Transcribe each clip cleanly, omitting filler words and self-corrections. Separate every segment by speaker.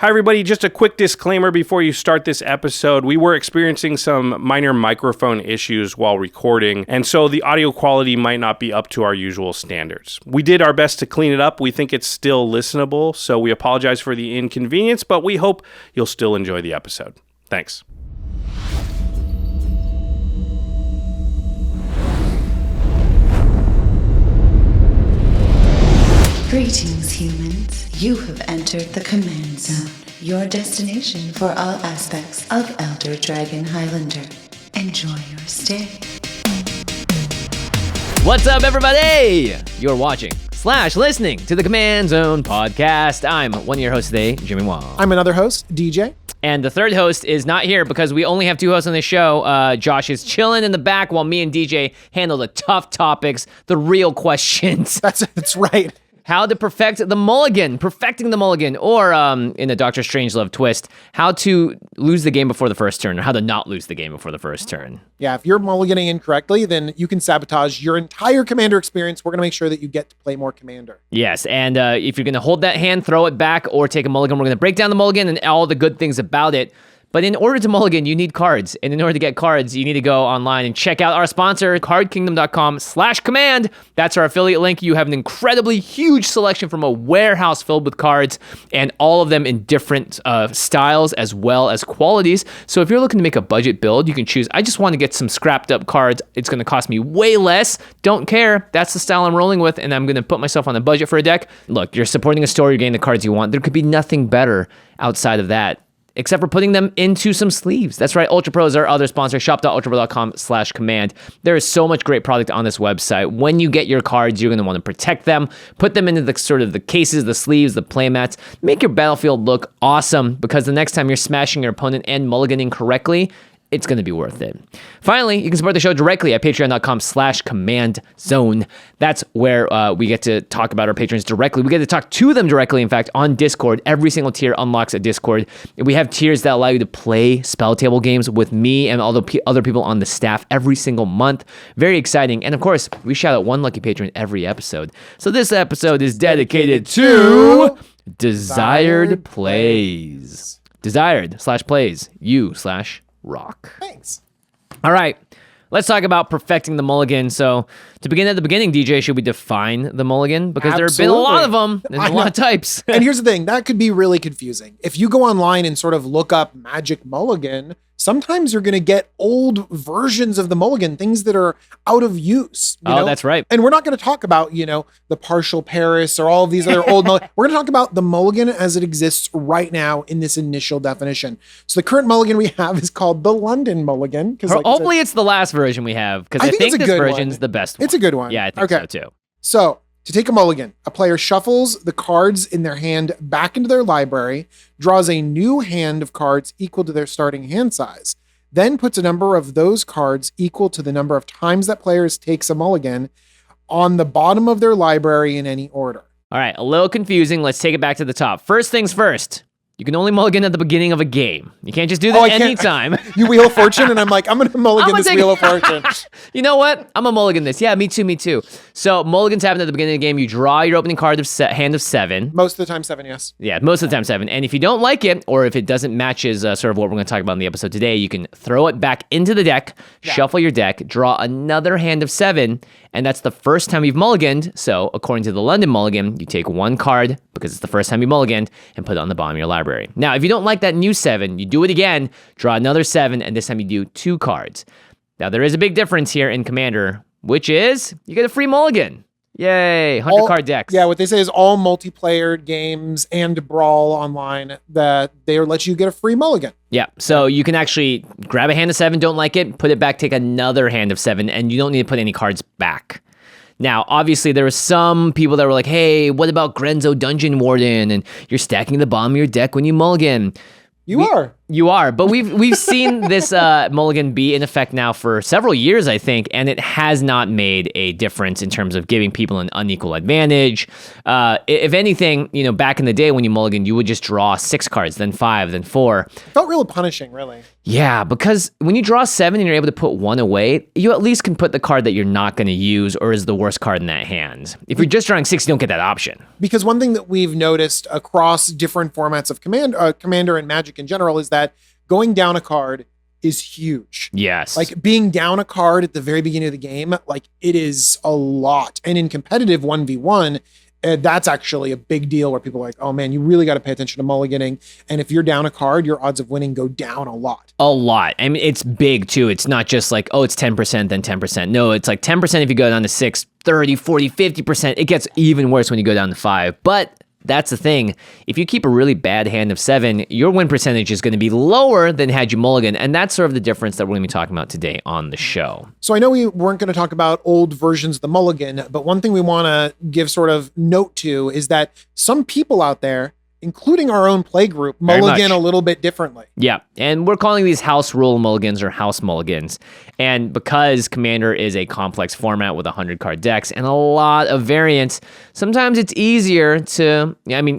Speaker 1: Hi, everybody. Just a quick disclaimer before you start this episode. We were experiencing some minor microphone issues while recording, and so the audio quality might not be up to our usual standards. We did our best to clean it up. We think it's still listenable, so we apologize for the inconvenience, but we hope you'll still enjoy the episode. Thanks.
Speaker 2: Greetings, humans. You have entered the command zone, your destination for all aspects of Elder Dragon Highlander. Enjoy your stay.
Speaker 3: What's up, everybody? You're watching / listening to the Command Zone podcast. I'm one of your hosts today, Jimmy Wong.
Speaker 4: I'm another host, DJ.
Speaker 3: And the third host is not here because we only have two hosts on the show. Josh is chilling in the back while me and DJ handle the tough topics, the real questions.
Speaker 4: That's right.
Speaker 3: How to perfecting the mulligan, or in a Doctor Strangelove twist, how to lose the game before the first turn, or how to not lose the game before the first turn.
Speaker 4: Yeah, if you're mulliganing incorrectly, then you can sabotage your entire Commander experience. We're going to make sure that you get to play more Commander.
Speaker 3: Yes, and if you're going to hold that hand, throw it back, or take a mulligan, we're going to break down the mulligan and all the good things about it. But in order to mulligan, you need cards. And in order to get cards, you need to go online and check out our sponsor, cardkingdom.com/command. That's our affiliate link. You have an incredibly huge selection from a warehouse filled with cards, and all of them in different styles as well as qualities. So if you're looking to make a budget build, you can choose, I just want to get some scrapped up cards. It's going to cost me way less. Don't care. That's the style I'm rolling with, and I'm going to put myself on a budget for a deck. Look, you're supporting a store, you're getting the cards you want. There could be nothing better outside of that, except for putting them into some sleeves. That's right, ULTRAPRO is our other sponsor, shop.ultrapro.com/command. There is so much great product on this website. When you get your cards, you're gonna wanna protect them, put them into the sort of the cases, the sleeves, the playmats, make your battlefield look awesome, because the next time you're smashing your opponent and mulliganing correctly, it's going to be worth it. Finally, you can support the show directly at patreon.com/command zone. That's where we get to talk about our patrons directly. We get to talk to them directly, in fact, on Discord. Every single tier unlocks a Discord. We have tiers that allow you to play spell table games with me and all the other people on the staff every single month. Very exciting. And of course, we shout out one lucky patron every episode. So this episode is dedicated to Desired Plays. Desired/plays, you/rock.
Speaker 4: Thanks.
Speaker 3: All right, let's talk about perfecting the mulligan. So to begin at the beginning, DJ, should we define the mulligan? Because there have been a lot of them. There's a lot of types.
Speaker 4: And here's the thing, that could be really confusing. If you go online and sort of look up Magic Mulligan, sometimes you're going to get old versions of the mulligan, things that are out of use. You know?
Speaker 3: That's right.
Speaker 4: And we're not going to talk about, the partial Paris or all of these other old mulligans. We're going to talk about the mulligan as it exists right now in this initial definition. So the current mulligan we have is called the London Mulligan.
Speaker 3: Hopefully it's the last version we have, because I think this version's the best one.
Speaker 4: It's a good one.
Speaker 3: Yeah, I think so too.
Speaker 4: So to take a mulligan, a player shuffles the cards in their hand back into their library, draws a new hand of cards equal to their starting hand size, then puts a number of those cards equal to the number of times that player takes a mulligan on the bottom of their library in any order.
Speaker 3: All right, a little confusing. Let's take it back to the top. First things first. You can only mulligan at the beginning of a game. You can't just do that anytime.
Speaker 4: You Wheel of Fortune, and I'm like, I'm going to mulligan this Wheel of Fortune.
Speaker 3: You know what? I'm a mulligan this. Yeah, me too. So mulligans happen at the beginning of the game. You draw your opening card of hand of 7.
Speaker 4: Most of the time 7, yes.
Speaker 3: Yeah, most of the time 7. And if you don't like it, or if it doesn't matches sort of what we're going to talk about in the episode today, you can throw it back into the deck, shuffle your deck, draw another hand of 7, and that's the first time you've mulliganed. So according to the London Mulligan, you take one card, because it's the first time you mulliganed, and put it on the bottom of your library. Now, if you don't like that new 7, you do it again, draw another 7, and this time you do 2 cards. Now, there is a big difference here in Commander, which is you get a free mulligan. Yay, 100-card decks.
Speaker 4: Yeah, what they say is all multiplayer games and Brawl online, that they let you get a free mulligan.
Speaker 3: Yeah, so you can actually grab a hand of 7, don't like it, put it back, take another hand of 7, and you don't need to put any cards back. Now, obviously, there were some people that were like, hey, what about Grenzo Dungeon Warden? And you're stacking the bottom of your deck when you mulligan.
Speaker 4: You are.
Speaker 3: You are, but we've seen this mulligan be in effect now for several years, I think, and it has not made a difference in terms of giving people an unequal advantage. If anything, back in the day when you mulligan, you would just draw 6 cards, then 5, then 4.
Speaker 4: Felt real punishing, really.
Speaker 3: Yeah, because when you draw 7 and you're able to put 1 away, you at least can put the card that you're not going to use or is the worst card in that hand. If you're just drawing 6, you don't get that option.
Speaker 4: Because one thing that we've noticed across different formats of Commander and Magic in general is that going down a card is huge.
Speaker 3: Yes.
Speaker 4: Like being down a card at the very beginning of the game, like it is a lot. And in competitive 1v1, that's actually a big deal where people are like, oh man, you really got to pay attention to mulliganing. And if you're down a card, your odds of winning go down a lot.
Speaker 3: A lot. I mean, it's big too. It's not just like, oh, it's 10%, then 10%. No, it's like 10% if you go down to 6, 30, 40, 50%. It gets even worse when you go down to 5. But that's the thing. If you keep a really bad hand of 7, your win percentage is going to be lower than had you mulligan. And that's sort of the difference that we're going to be talking about today on the show.
Speaker 4: So I know we weren't going to talk about old versions of the mulligan, but one thing we want to give sort of note to is that some people out there, including our own play group, mulligan a little bit differently.
Speaker 3: Yeah, and we're calling these house rule mulligans or house mulligans. And because Commander is a complex format with 100 card decks and a lot of variants, sometimes it's easier to,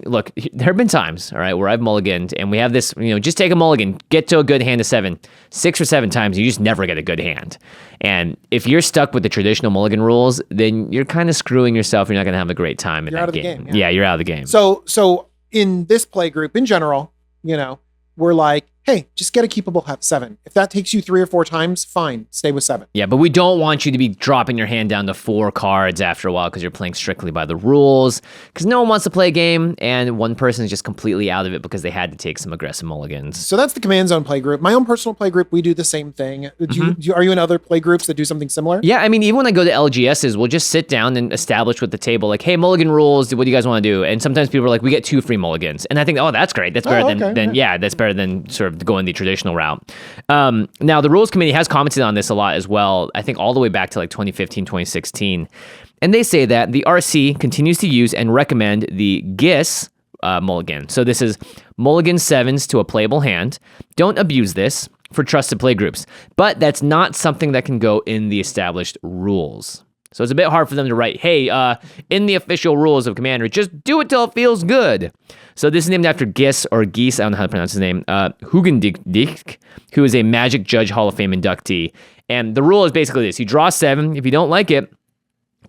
Speaker 3: look, there have been times, all right, where I've mulliganed and we have this, just take a mulligan, get to a good hand of 7. 6 or 7 times, you just never get a good hand. And if you're stuck with the traditional mulligan rules, then you're kind of screwing yourself. You're not going to have a great time in that game. Yeah, you're out of the game.
Speaker 4: So in this play group in general, we're like, hey, just get a keepable 7. If that takes you 3 or 4 times, fine, stay with 7.
Speaker 3: Yeah, but we don't want you to be dropping your hand down to 4 cards after a while because you're playing strictly by the rules, because no one wants to play a game and one person is just completely out of it because they had to take some aggressive mulligans.
Speaker 4: So that's the Command Zone play group. My own personal play group, we do the same thing. Are you in other play groups that do something similar?
Speaker 3: Yeah, even when I go to LGSs, we'll just sit down and establish with the table, like, hey, mulligan rules, what do you guys want to do? And sometimes people are like, we get 2 free mulligans. And I think, oh, that's great. That's better that's better than sort of going the traditional route. Now, the Rules Committee has commented on this a lot as well, I think all the way back to like 2015, 2016. And they say that the RC continues to use and recommend the GIS mulligan. So this is mulligan 7s to a playable hand. Don't abuse this for trusted play groups. But that's not something that can go in the established rules. So it's a bit hard for them to write, hey, in the official rules of Commander, just do it till it feels good. So this is named after Gijs, or Gijs, I don't know how to pronounce his name, Hoogendijk, who is a Magic Judge Hall of Fame inductee. And the rule is basically this. You draw 7. If you don't like it,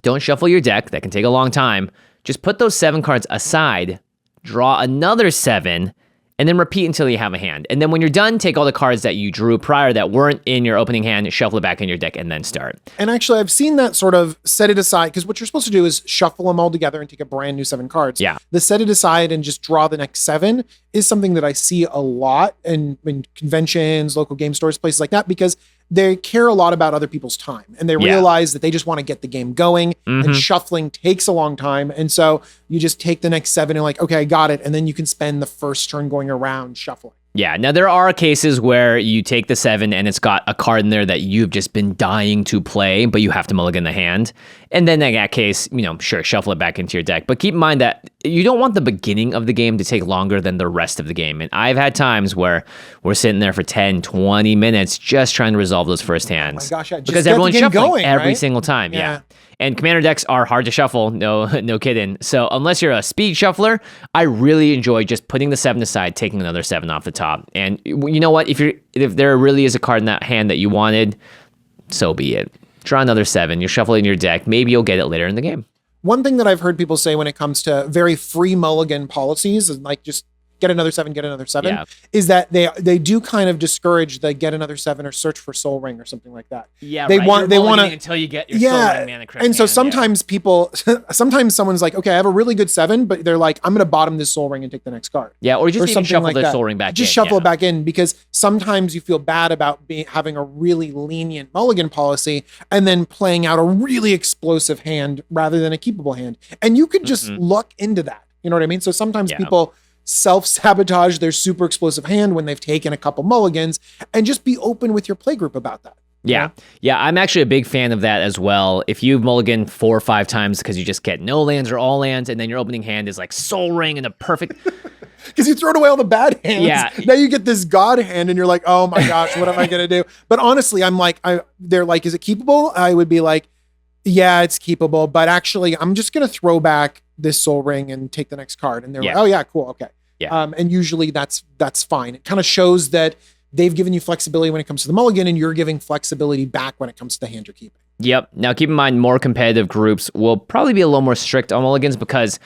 Speaker 3: don't shuffle your deck. That can take a long time. Just put those 7 cards aside, draw another 7, and then repeat until you have a hand. And then when you're done, take all the cards that you drew prior that weren't in your opening hand, shuffle it back in your deck, and then start.
Speaker 4: And actually, I've seen that sort of set it aside, because what you're supposed to do is shuffle them all together and take a brand new 7 cards.
Speaker 3: Yeah.
Speaker 4: The set it aside and just draw the next 7 is something that I see a lot in conventions, local game stores, places like that, because they care a lot about other people's time, and they realize that they just want to get the game going, and shuffling takes a long time. And so you just take the next 7 and like, okay, I got it. And then you can spend the first turn going around shuffling.
Speaker 3: Yeah, now there are cases where you take the 7 and it's got a card in there that you've just been dying to play, but you have to mulligan the hand. And then in that case, sure, shuffle it back into your deck. But keep in mind that you don't want the beginning of the game to take longer than the rest of the game. And I've had times where we're sitting there for 10, 20 minutes just trying to resolve those first hands.
Speaker 4: Oh my gosh,
Speaker 3: because everyone's shuffling every
Speaker 4: right?
Speaker 3: single time. Yeah. And Commander decks are hard to shuffle, no kidding. So unless you're a speed shuffler, I really enjoy just putting the 7 aside, taking another 7 off the top. And you know what? If there really is a card in that hand that you wanted, so be it. Draw another 7. You shuffle it in your deck. Maybe you'll get it later in the game.
Speaker 4: One thing that I've heard people say when it comes to very free mulligan policies, and like just get another 7, is that they do kind of discourage the get another 7 or search for Soul Ring or something like that.
Speaker 3: Yeah,
Speaker 4: they want to
Speaker 3: until you get your Soul Ring mana correct.
Speaker 4: And so sometimes sometimes someone's like, okay, I have a really good 7, but they're like, I'm going to bottom this Soul Ring and take the next card.
Speaker 3: Yeah, or just even shuffle
Speaker 4: like
Speaker 3: the Soul Ring back.
Speaker 4: Just shuffle it back in, because sometimes you feel bad about having a really lenient mulligan policy and then playing out a really explosive hand rather than a keepable hand. And you could just look into that. You know what I mean? So sometimes people self-sabotage their super explosive hand when they've taken a couple mulligans, and just be open with your playgroup about that.
Speaker 3: Yeah. Yeah, I'm actually a big fan of that as well. If you mulligan 4 or 5 times because you just get no lands or all lands, and then your opening hand is like Soul Ring and a perfect...
Speaker 4: Because you thrown away all the bad hands.
Speaker 3: Yeah.
Speaker 4: Now you get this God hand and you're like, oh my gosh, what am I going to do? But honestly, they're like, is it keepable? I would be like, yeah, it's keepable. But actually, I'm just going to throw back this Soul Ring and take the next card. And they're like, oh yeah, cool. Okay.
Speaker 3: Yeah.
Speaker 4: And usually that's fine. It kind of shows that they've given you flexibility when it comes to the mulligan, and you're giving flexibility back when it comes to the hand you're keeping.
Speaker 3: Yep. Now, keep in mind, more competitive groups will probably be a little more strict on mulligans because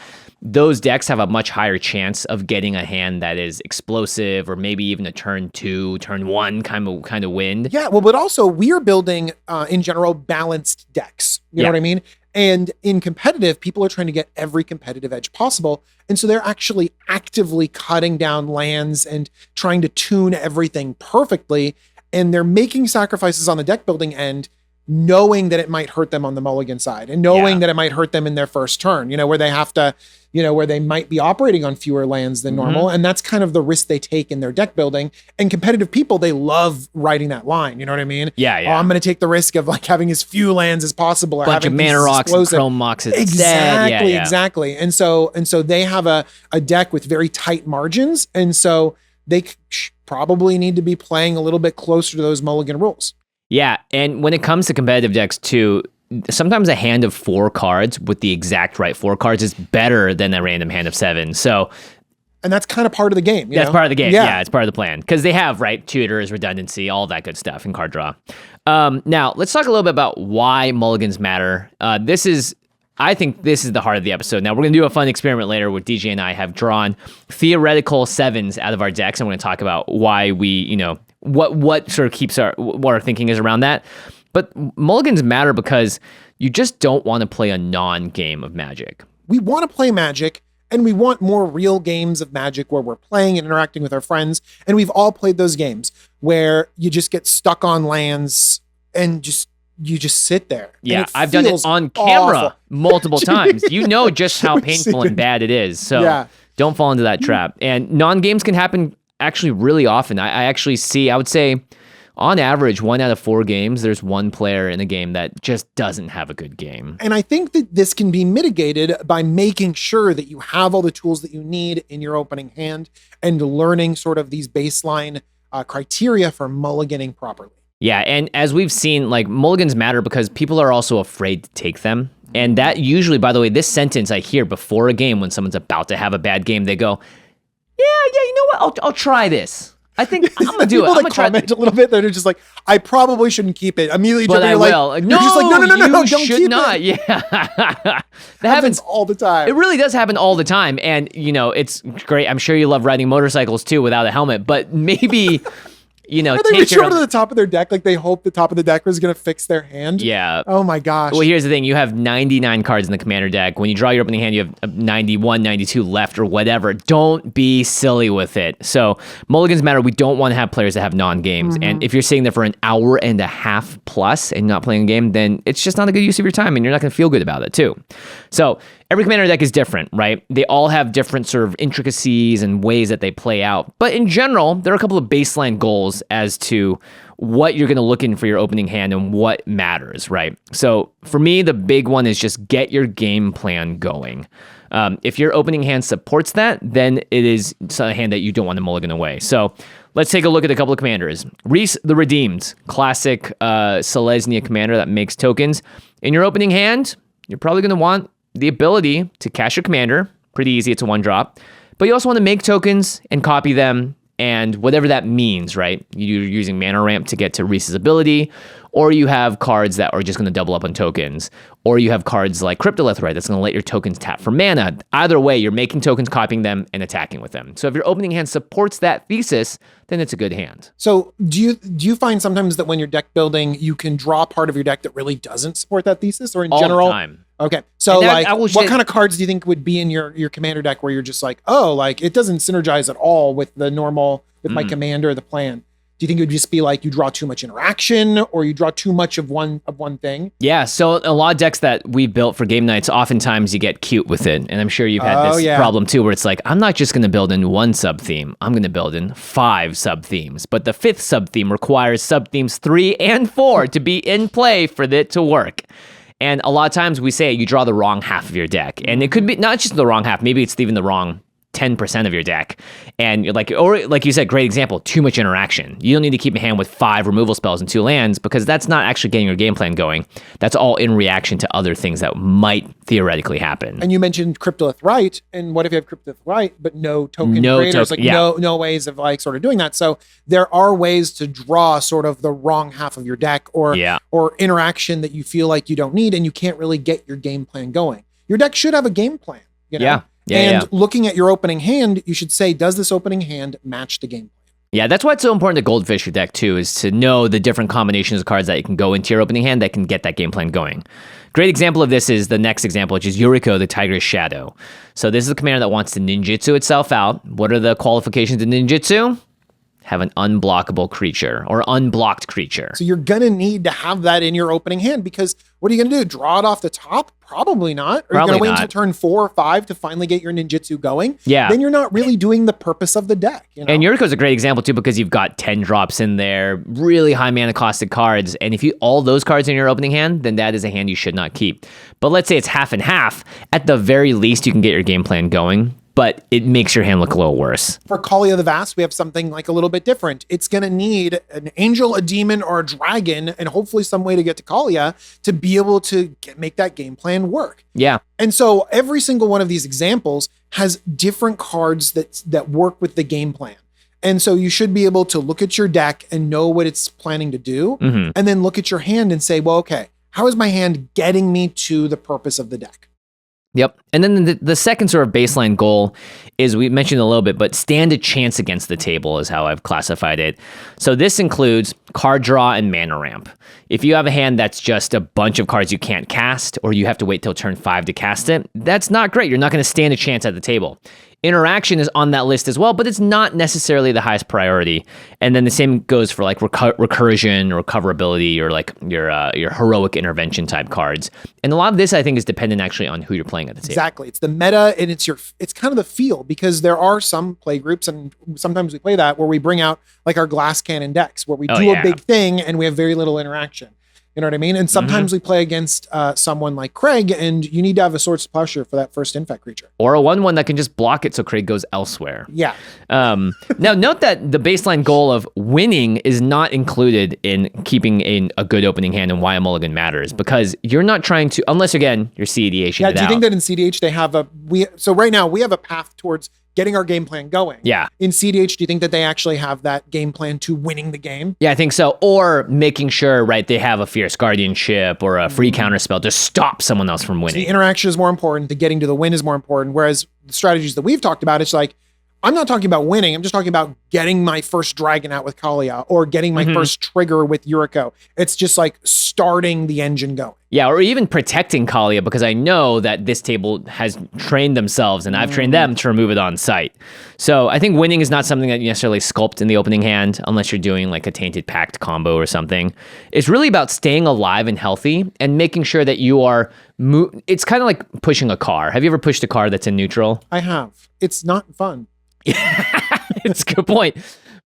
Speaker 3: those decks have a much higher chance of getting a hand that is explosive or maybe even a turn 2, turn 1 kind of wind.
Speaker 4: Yeah. Well, but also we are building, in general, balanced decks. You know what I mean? And in competitive, people are trying to get every competitive edge possible. And so they're actually actively cutting down lands and trying to tune everything perfectly. And they're making sacrifices on the deck building end, knowing that it might hurt them on the mulligan side and knowing that it might hurt them in their first turn, where they have to, where they might be operating on fewer lands than normal. And that's kind of the risk they take in their deck building. And competitive people, they love riding that line. You know what I mean?
Speaker 3: Yeah.
Speaker 4: Oh, I'm going to take the risk of like having as few lands as possible. Or
Speaker 3: bunch of mana rocks and chrome mox instead.
Speaker 4: Exactly. And so they have a deck with very tight margins. And so they probably need to be playing a little bit closer to those mulligan rules.
Speaker 3: Yeah, and when it comes to competitive decks too, sometimes a hand of 4 cards with the exact right 4 cards is better than a random hand of 7. So,
Speaker 4: and that's kind of part of the game.
Speaker 3: That's part of the game. Yeah, it's part of the plan because they have tutors, redundancy, all that good stuff, and card draw. Now let's talk a little bit about why mulligans matter. I think this is the heart of the episode. Now we're gonna do a fun experiment later where DJ and I have drawn theoretical 7s out of our decks, and we're gonna talk about why we, what sort of keeps what our thinking is around that. But mulligans matter because you just don't want to play a non-game of Magic.
Speaker 4: We want to play Magic, and we want more real games of Magic where we're playing and interacting with our friends. And we've all played those games where you just get stuck on lands and you just sit there.
Speaker 3: Yeah, I've done it on camera multiple times. You know just how painful and bad it is. So don't fall into that trap. And non-games can happen actually really often. I actually see, I would say, on average, 1 out of 4 games, there's one player in a game that just doesn't have a good game.
Speaker 4: And I think that this can be mitigated by making sure that you have all the tools that you need in your opening hand and learning sort of these baseline criteria for mulliganing properly.
Speaker 3: Yeah, and as we've seen, like, mulligans matter because people are also afraid to take them. And that usually, by the way, this sentence I hear before a game when someone's about to have a bad game, they go, yeah, you know what? I'll try this. I think I'm gonna do it. I'm gonna try
Speaker 4: comment a little bit. They're just like, I probably shouldn't keep it. Immediately,
Speaker 3: but I will. Like, no,
Speaker 4: just like, no,
Speaker 3: you
Speaker 4: don't
Speaker 3: should
Speaker 4: keep
Speaker 3: not.
Speaker 4: it.
Speaker 3: Yeah, that
Speaker 4: happens all the time.
Speaker 3: It really does happen all the time, and it's great. I'm sure you love riding motorcycles too without a helmet, but maybe.
Speaker 4: They reach over to the top of their deck like they hope the top of the deck was going to fix their hand.
Speaker 3: Yeah.
Speaker 4: Oh my gosh.
Speaker 3: Well, here's the thing. You have 99 cards in the commander deck. When you draw your opening hand, you have 91, 92 left or whatever. Don't be silly with it. So mulligans matter. We don't want to have players that have non-games. And if you're sitting there for an hour and a half plus and not playing a game, then it's just not a good use of your time and you're not going to feel good about it too. So every commander deck is different, right? They all have different sort of intricacies and ways that they play out. But in general, there are a couple of baseline goals as to what you're going to look in for your opening hand and what matters, right? So for me, the big one is just get your game plan going. If your opening hand supports that, then it is a hand that you don't want to mulligan away. So let's take a look at a couple of commanders. Reese the Redeemed, classic Selesnya commander that makes tokens. In your opening hand, you're probably going to want the ability to cast your commander. Pretty easy, it's a 1-drop. But you also want to make tokens and copy them and whatever that means, right? You're using mana ramp to get to Reese's ability, or you have cards that are just going to double up on tokens, or you have cards like Cryptolith, right? That's going to let your tokens tap for mana. Either way, you're making tokens, copying them, and attacking with them. So if your opening hand supports that thesis, then it's a good hand.
Speaker 4: So do you find sometimes that when you're deck building, you can draw part of your deck that really doesn't support that thesis, or in general?
Speaker 3: All the time.
Speaker 4: Okay. So what kind of cards do you think would be in your commander deck where you're just like, oh, like it doesn't synergize at all with the normal, with my commander or the plan? Do you think it would just be like you draw too much interaction or you draw too much of one thing?
Speaker 3: Yeah, so a lot of decks that we built for game nights, oftentimes you get cute with it. And I'm sure you've had this problem too, where it's like, I'm not just going to build in one sub-theme. I'm going to build in 5 sub-themes. But the 5th sub-theme requires sub-themes 3 and 4 to be in play for it to work. And a lot of times we say you draw the wrong half of your deck. And it could be not just the wrong half, maybe it's even the wrong 10% of your deck. And you're like, or like you said, great example, too much interaction. You don't need to keep a hand with 5 removal spells and 2 lands because that's not actually getting your game plan going. That's all in reaction to other things that might theoretically happen.
Speaker 4: And you mentioned Cryptolith Right. And what if you have Cryptolith Right, but no token creators? No ways of like sort of doing that. So there are ways to draw sort of the wrong half of your deck or interaction that you feel like you don't need and you can't really get your game plan going. Your deck should have a game plan. You know? Looking at your opening hand, you should say, does this opening hand match the game plan?
Speaker 3: Yeah, that's why it's so important to goldfish your deck too, is to know the different combinations of cards that you can go into your opening hand that can get that game plan going. Great example of this is the next example, which is Yuriko, the Tiger's Shadow. So this is a commander that wants to ninjutsu itself out. What are the qualifications to ninjutsu? Have an unblockable creature or unblocked creature.
Speaker 4: So you're going to need to have that in your opening hand because what are you going to do? Draw it off the top? Probably not. Are you going to wait until turn 4 or 5 to finally get your ninjutsu going?
Speaker 3: Yeah.
Speaker 4: Then you're not really doing the purpose of the deck. You know?
Speaker 3: And Yuriko's a great example too because you've got 10 drops in there, really high mana costed cards. And if you all those cards in your opening hand, then that is a hand you should not keep. But let's say it's half and half. At the very least, you can get your game plan going. But it makes your hand look a little worse.
Speaker 4: For Kaalia the Vast, we have something like a little bit different. It's going to need an angel, a demon, or a dragon, and hopefully some way to get to Kaalia to be able to make that game plan work.
Speaker 3: Yeah.
Speaker 4: And so every single one of these examples has different cards that work with the game plan. And so you should be able to look at your deck and know what it's planning to do, and then look at your hand and say, well, okay, how is my hand getting me to the purpose of the deck?
Speaker 3: Yep. And then the second sort of baseline goal is, we mentioned a little bit, but stand a chance against the table is how I've classified it. So this includes card draw and mana ramp. If you have a hand that's just a bunch of cards you can't cast, or you have to wait till turn 5 to cast it, that's not great. You're not going to stand a chance at the table. Interaction is on that list as well, but it's not necessarily the highest priority. And then the same goes for like recursion or recoverability or like your heroic intervention type cards. And a lot of this, I think, is dependent actually on who you're playing at the table.
Speaker 4: Exactly. It's the meta and it's kind of the feel, because there are some play groups, and sometimes we play that, where we bring out like our glass cannon decks where we do a big thing and we have very little interaction. You know what I mean? And sometimes we play against someone like Craig, and you need to have a Swords to Plowshare for that first infect creature.
Speaker 3: Or a 1/1 that can just block it so Craig goes elsewhere.
Speaker 4: Yeah.
Speaker 3: Now, note that the baseline goal of winning is not included in keeping a good opening hand and why a mulligan matters, because you're not trying to, unless, again, you're CEDH.
Speaker 4: Yeah, do you think that in CDH they have so right now we have a path towards getting our game plan going.
Speaker 3: Yeah.
Speaker 4: In CDH, do you think that they actually have that game plan to winning the game?
Speaker 3: Yeah, I think so. Or making sure, right, they have a Fierce Guardianship or a free counterspell to stop someone else from winning.
Speaker 4: So the interaction is more important. The getting to the win is more important. Whereas the strategies that we've talked about, it's like, I'm not talking about winning. I'm just talking about getting my first dragon out with Kaalia or getting my first trigger with Yuriko. It's just like starting the engine going.
Speaker 3: Yeah, or even protecting Kaalia, because I know that this table has trained themselves and I've trained them to remove it on site. So I think winning is not something that you necessarily sculpt in the opening hand unless you're doing like a Tainted Pact combo or something. It's really about staying alive and healthy and making sure that you are... It's kind of like pushing a car. Have you ever pushed a car that's in neutral?
Speaker 4: I have. It's not fun.
Speaker 3: It's a good point.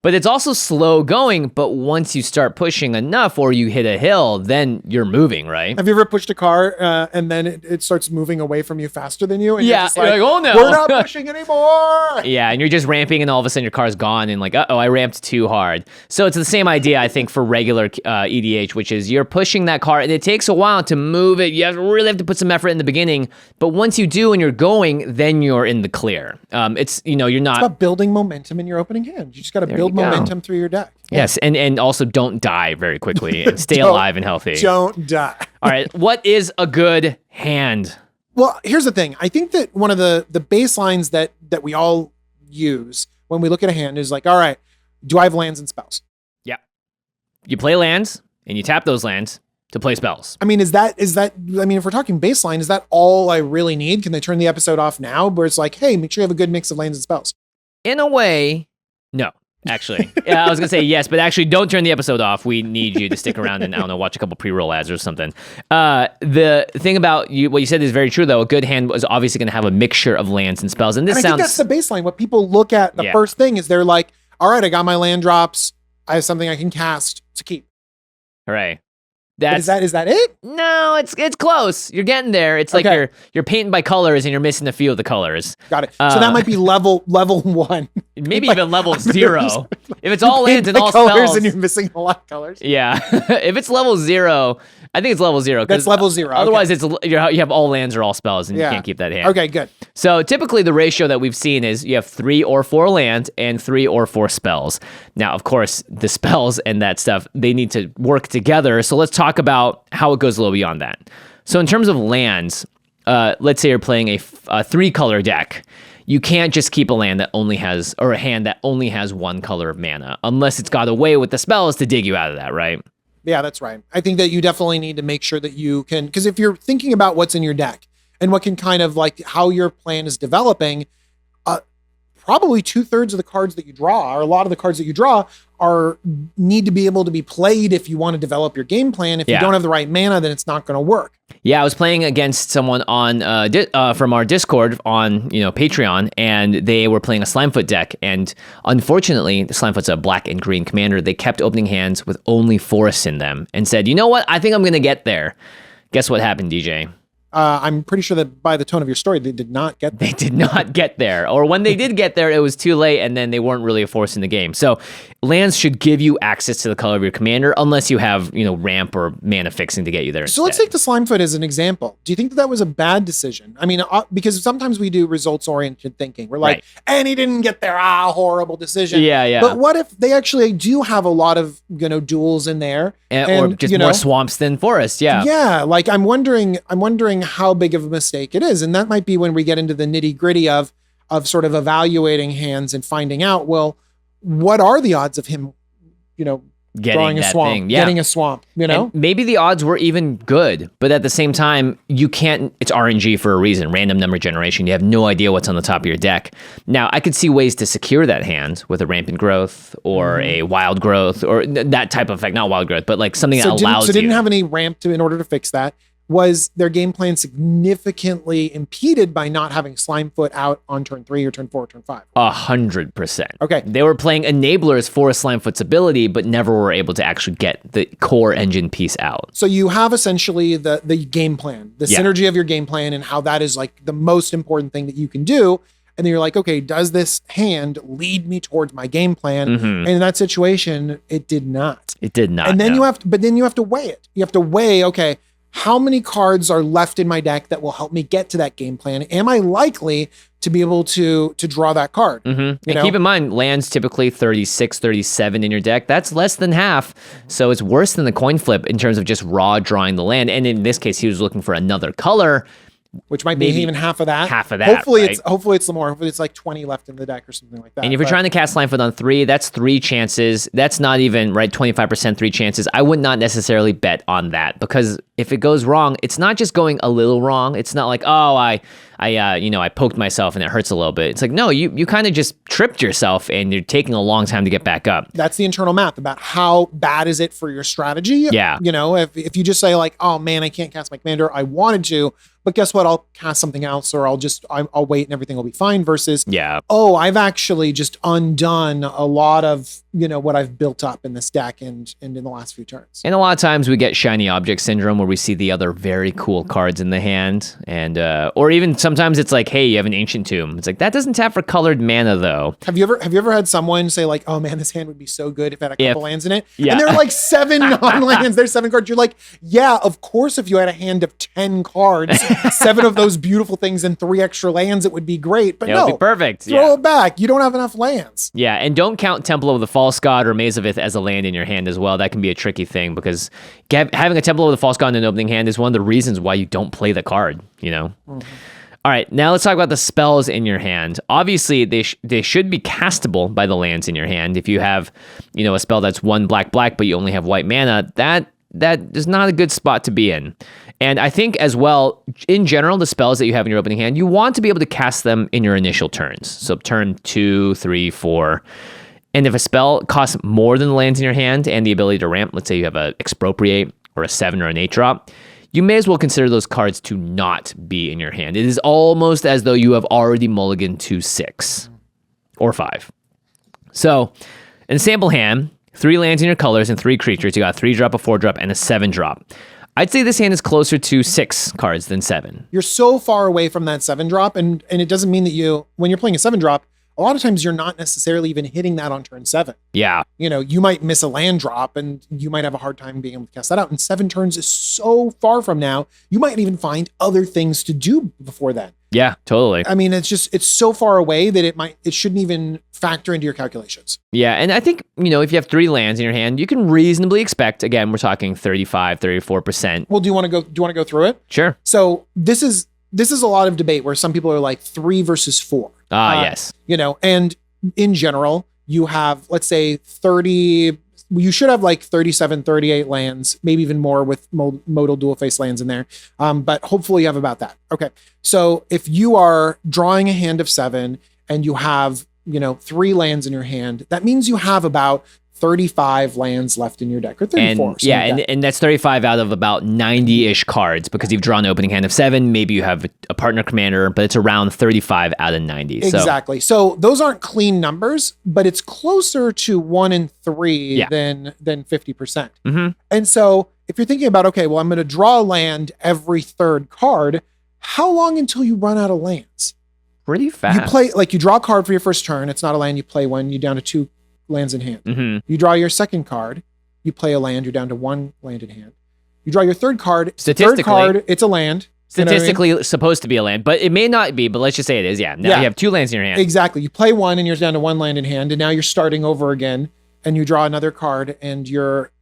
Speaker 3: But it's also slow going, but once you start pushing enough or you hit a hill, then you're moving, right?
Speaker 4: Have you ever pushed a car and then it starts moving away from you faster than you? And
Speaker 3: yeah,
Speaker 4: you're just like,
Speaker 3: oh no,
Speaker 4: we're not pushing anymore.
Speaker 3: Yeah, and you're just ramping and all of a sudden your car's gone and like, uh-oh, I ramped too hard. So it's the same idea, I think, for regular EDH, which is you're pushing that car and it takes a while to move it. You really have to put some effort in the beginning, but once you do and you're going, then you're in the clear. It's, you're not...
Speaker 4: It's about building momentum in your opening hand. You just got to build momentum through your deck.
Speaker 3: Yes, and also don't die very quickly and stay alive and healthy.
Speaker 4: Don't die.
Speaker 3: All right, what is a good hand?
Speaker 4: Well, here's the thing. I think that one of the baselines that we all use when we look at a hand is like, all right, do I have lands and spells?
Speaker 3: Yeah. You play lands and you tap those lands to play spells.
Speaker 4: I mean, is that, I mean, if we're talking baseline, is that all I really need? Can they turn the episode off now where it's like, hey, make sure you have a good mix of lands and spells?
Speaker 3: In a way, no. actually. Yeah, I was going to say yes, but actually don't turn the episode off. We need you to stick around and, I don't know, watch a couple pre-roll ads or something. The thing about what you said is very true, though. A good hand is obviously going to have a mixture of lands and spells. And this
Speaker 4: I
Speaker 3: sounds...
Speaker 4: think that's the baseline. What people look at, the first thing is they're like, all right, I got my land drops. I have something I can cast to keep.
Speaker 3: Hooray.
Speaker 4: Is that it?
Speaker 3: No, it's close. You're getting there. It's like you're painting by colors and you're missing a few of the colors.
Speaker 4: Got it. So that might be level 1.
Speaker 3: Maybe even level 0. If it's all lands and all
Speaker 4: colors
Speaker 3: spells,
Speaker 4: and you're missing a lot of colors.
Speaker 3: Yeah. If it's level 0, I think it's level 0.
Speaker 4: That's level 0.
Speaker 3: Otherwise, you have all lands or all spells, and you can't keep that hand.
Speaker 4: Okay, good.
Speaker 3: So typically, the ratio that we've seen is you have 3 or 4 lands and 3 or 4 spells. Now, of course, the spells and that stuff, they need to work together. So let's talk about how it goes a little beyond that. So in terms of lands, let's say you're playing a 3-color deck. You can't just keep a land that only has, or a hand that only has 1 color of mana, unless it's got a way with the spells to dig you out of that, right?
Speaker 4: Yeah, that's right. I think that you definitely need to make sure that you can, because if you're thinking about what's in your deck and what can kind of like how your plan is developing, probably 2/3 of the cards that you draw, or a lot of the cards that you draw, need to be able to be played if you want to develop your game plan. If you don't have the right mana, then it's not going to work.
Speaker 3: Yeah, I was playing against someone on from our Discord on Patreon, and they were playing a Slimefoot deck. And unfortunately, the Slimefoot's a black and green commander. They kept opening hands with only forests in them, and said, "You know what? I think I'm going to get there." Guess what happened, DJ?
Speaker 4: I'm pretty sure that by the tone of your story, they did not get there.
Speaker 3: They did not get there. Or when they did get there, it was too late, and then they weren't really a force in the game. So lands should give you access to the color of your commander, unless you have, ramp or mana fixing to get you there.
Speaker 4: So let's take the Slimefoot as an example. Do you think that was a bad decision? I mean, because sometimes we do results-oriented thinking. We're like, and he didn't get there. Horrible decision.
Speaker 3: Yeah.
Speaker 4: But what if they actually do have a lot of, duels in there?
Speaker 3: Or just more swamps than forests,
Speaker 4: Yeah, like I'm wondering how big of a mistake it is. And that might be when we get into the nitty-gritty of sort of evaluating hands and finding out, well, what are the odds of him, drawing a swamp, getting a swamp,
Speaker 3: And maybe the odds were even good, but at the same time, it's RNG for a reason, random number generation. You have no idea what's on the top of your deck. Now, I could see ways to secure that hand with a rampant growth or a wild growth or that type of effect, not wild growth, but like something that allows you.
Speaker 4: So didn't have any ramp in order to fix that. Was their game plan significantly impeded by not having Slimefoot out on turn 3 or turn 4 or turn 5?
Speaker 3: 100%.
Speaker 4: Okay.
Speaker 3: They were playing enablers for Slimefoot's ability, but never were able to actually get the core engine piece out.
Speaker 4: So you have essentially the game plan, the synergy of your game plan, and how that is like the most important thing that you can do. And then you're like, okay, does this hand lead me towards my game plan? And in that situation, it did not.
Speaker 3: It did not.
Speaker 4: And then you have to weigh it. You have to weigh, okay, how many cards are left in my deck that will help me get to that game plan? Am I likely to be able to draw that card?
Speaker 3: And keep in mind, lands typically 36, 37 in your deck. That's less than half. So it's worse than the coin flip in terms of just raw drawing the land. And in this case, he was looking for another color,
Speaker 4: which might be even half of that.
Speaker 3: Hopefully,
Speaker 4: right? Hopefully it's more. Hopefully it's like 20 left in the deck or something like that.
Speaker 3: And if you're trying to cast Slimefoot on 3, that's 3 chances. That's not even 25% 3 chances. I would not necessarily bet on that, because if it goes wrong, it's not just going a little wrong. It's not like, oh, I poked myself and it hurts a little bit. It's like, no, you kind of just tripped yourself and you're taking a long time to get back up.
Speaker 4: That's the internal math about how bad is it for your strategy.
Speaker 3: Yeah.
Speaker 4: If you just say like, oh man, I can't cast my commander. I wanted to, but guess what? I'll cast something else, or I'll wait and everything will be fine, versus, oh, I've actually just undone a lot of, what I've built up in this deck and in the last few turns.
Speaker 3: And a lot of times we get shiny object syndrome, where we see the other very cool cards in the hand, and or even sometimes it's like, hey, you have an ancient tomb. It's like, that doesn't tap for colored mana though.
Speaker 4: Have you ever had someone say like, oh man, this hand would be so good if it had a couple lands in it?
Speaker 3: Yeah.
Speaker 4: And there are like 7 non-lands. There's 7 cards. You're like, yeah, of course, if you had a hand of 10 cards, 7 of those beautiful things and 3 extra lands, it would be great. But
Speaker 3: it would be perfect.
Speaker 4: Throw it back. You don't have enough lands.
Speaker 3: Yeah, and don't count Temple of the False God or Maze of Ith as a land in your hand as well. That can be a tricky thing, because having a Temple of the False God in an opening hand is one of the reasons why you don't play the card, All right, now let's talk about the spells in your hand. Obviously, they should be castable by the lands in your hand. If you have, a spell that's 1 black, but you only have white mana, that is not a good spot to be in. And I think as well, in general, the spells that you have in your opening hand, you want to be able to cast them in your initial turns. So turn 2, 3, 4. And if a spell costs more than the lands in your hand and the ability to ramp, let's say you have a Expropriate or a 7 or an 8 drop, you may as well consider those cards to not be in your hand. It is almost as though you have already mulliganed to 6 or 5. So in a sample hand, 3 lands in your colors and 3 creatures. You got a 3 drop, a 4 drop, and a 7 drop. I'd say this hand is closer to 6 cards than 7.
Speaker 4: You're so far away from that 7 drop, and it doesn't mean that when you're playing a 7 drop, a lot of times you're not necessarily even hitting that on turn 7.
Speaker 3: Yeah.
Speaker 4: You might miss a land drop and you might have a hard time being able to cast that out. And 7 turns is so far from now, you might even find other things to do before then.
Speaker 3: Yeah, totally.
Speaker 4: I mean, it's so far away that it shouldn't even factor into your calculations.
Speaker 3: Yeah, and I think, if you have 3 lands in your hand, you can reasonably expect, again, we're talking 35, 34%.
Speaker 4: Well, do you want to go through it?
Speaker 3: Sure.
Speaker 4: So this is a lot of debate where some people are like 3 versus 4.
Speaker 3: Yes.
Speaker 4: And in general, you have, let's say 30, you should have like 37, 38 lands, maybe even more with modal dual face lands in there. But hopefully you have about that. Okay. So if you are drawing a hand of 7 and you have, 3 lands in your hand, that means you have about 35 lands left in your deck, or 34.
Speaker 3: And that's 35 out of about 90-ish cards, because you've drawn an opening hand of 7. Maybe you have a partner commander, but it's around 35 out of 90.
Speaker 4: Exactly. So those aren't clean numbers, but it's closer to 1 in 3 than 50%.
Speaker 3: Mm-hmm.
Speaker 4: And so if you're thinking about, okay, well, I'm going to draw a land every 3rd card, how long until you run out of lands?
Speaker 3: Pretty fast.
Speaker 4: You draw a card for your first turn. It's not a land. You play one. You're down to 2 lands in hand.
Speaker 3: Mm-hmm.
Speaker 4: You draw your second card. You play a land. You're down to 1 land in hand. You draw your third card.
Speaker 3: Statistically,
Speaker 4: third card, it's a land.
Speaker 3: Statistically supposed to be a land, but it may not be, but let's just say it is. Yeah. Now you have 2 lands in your hand.
Speaker 4: Exactly. You play 1 and you're down to 1 land in hand, and now you're starting over again, and you draw another card and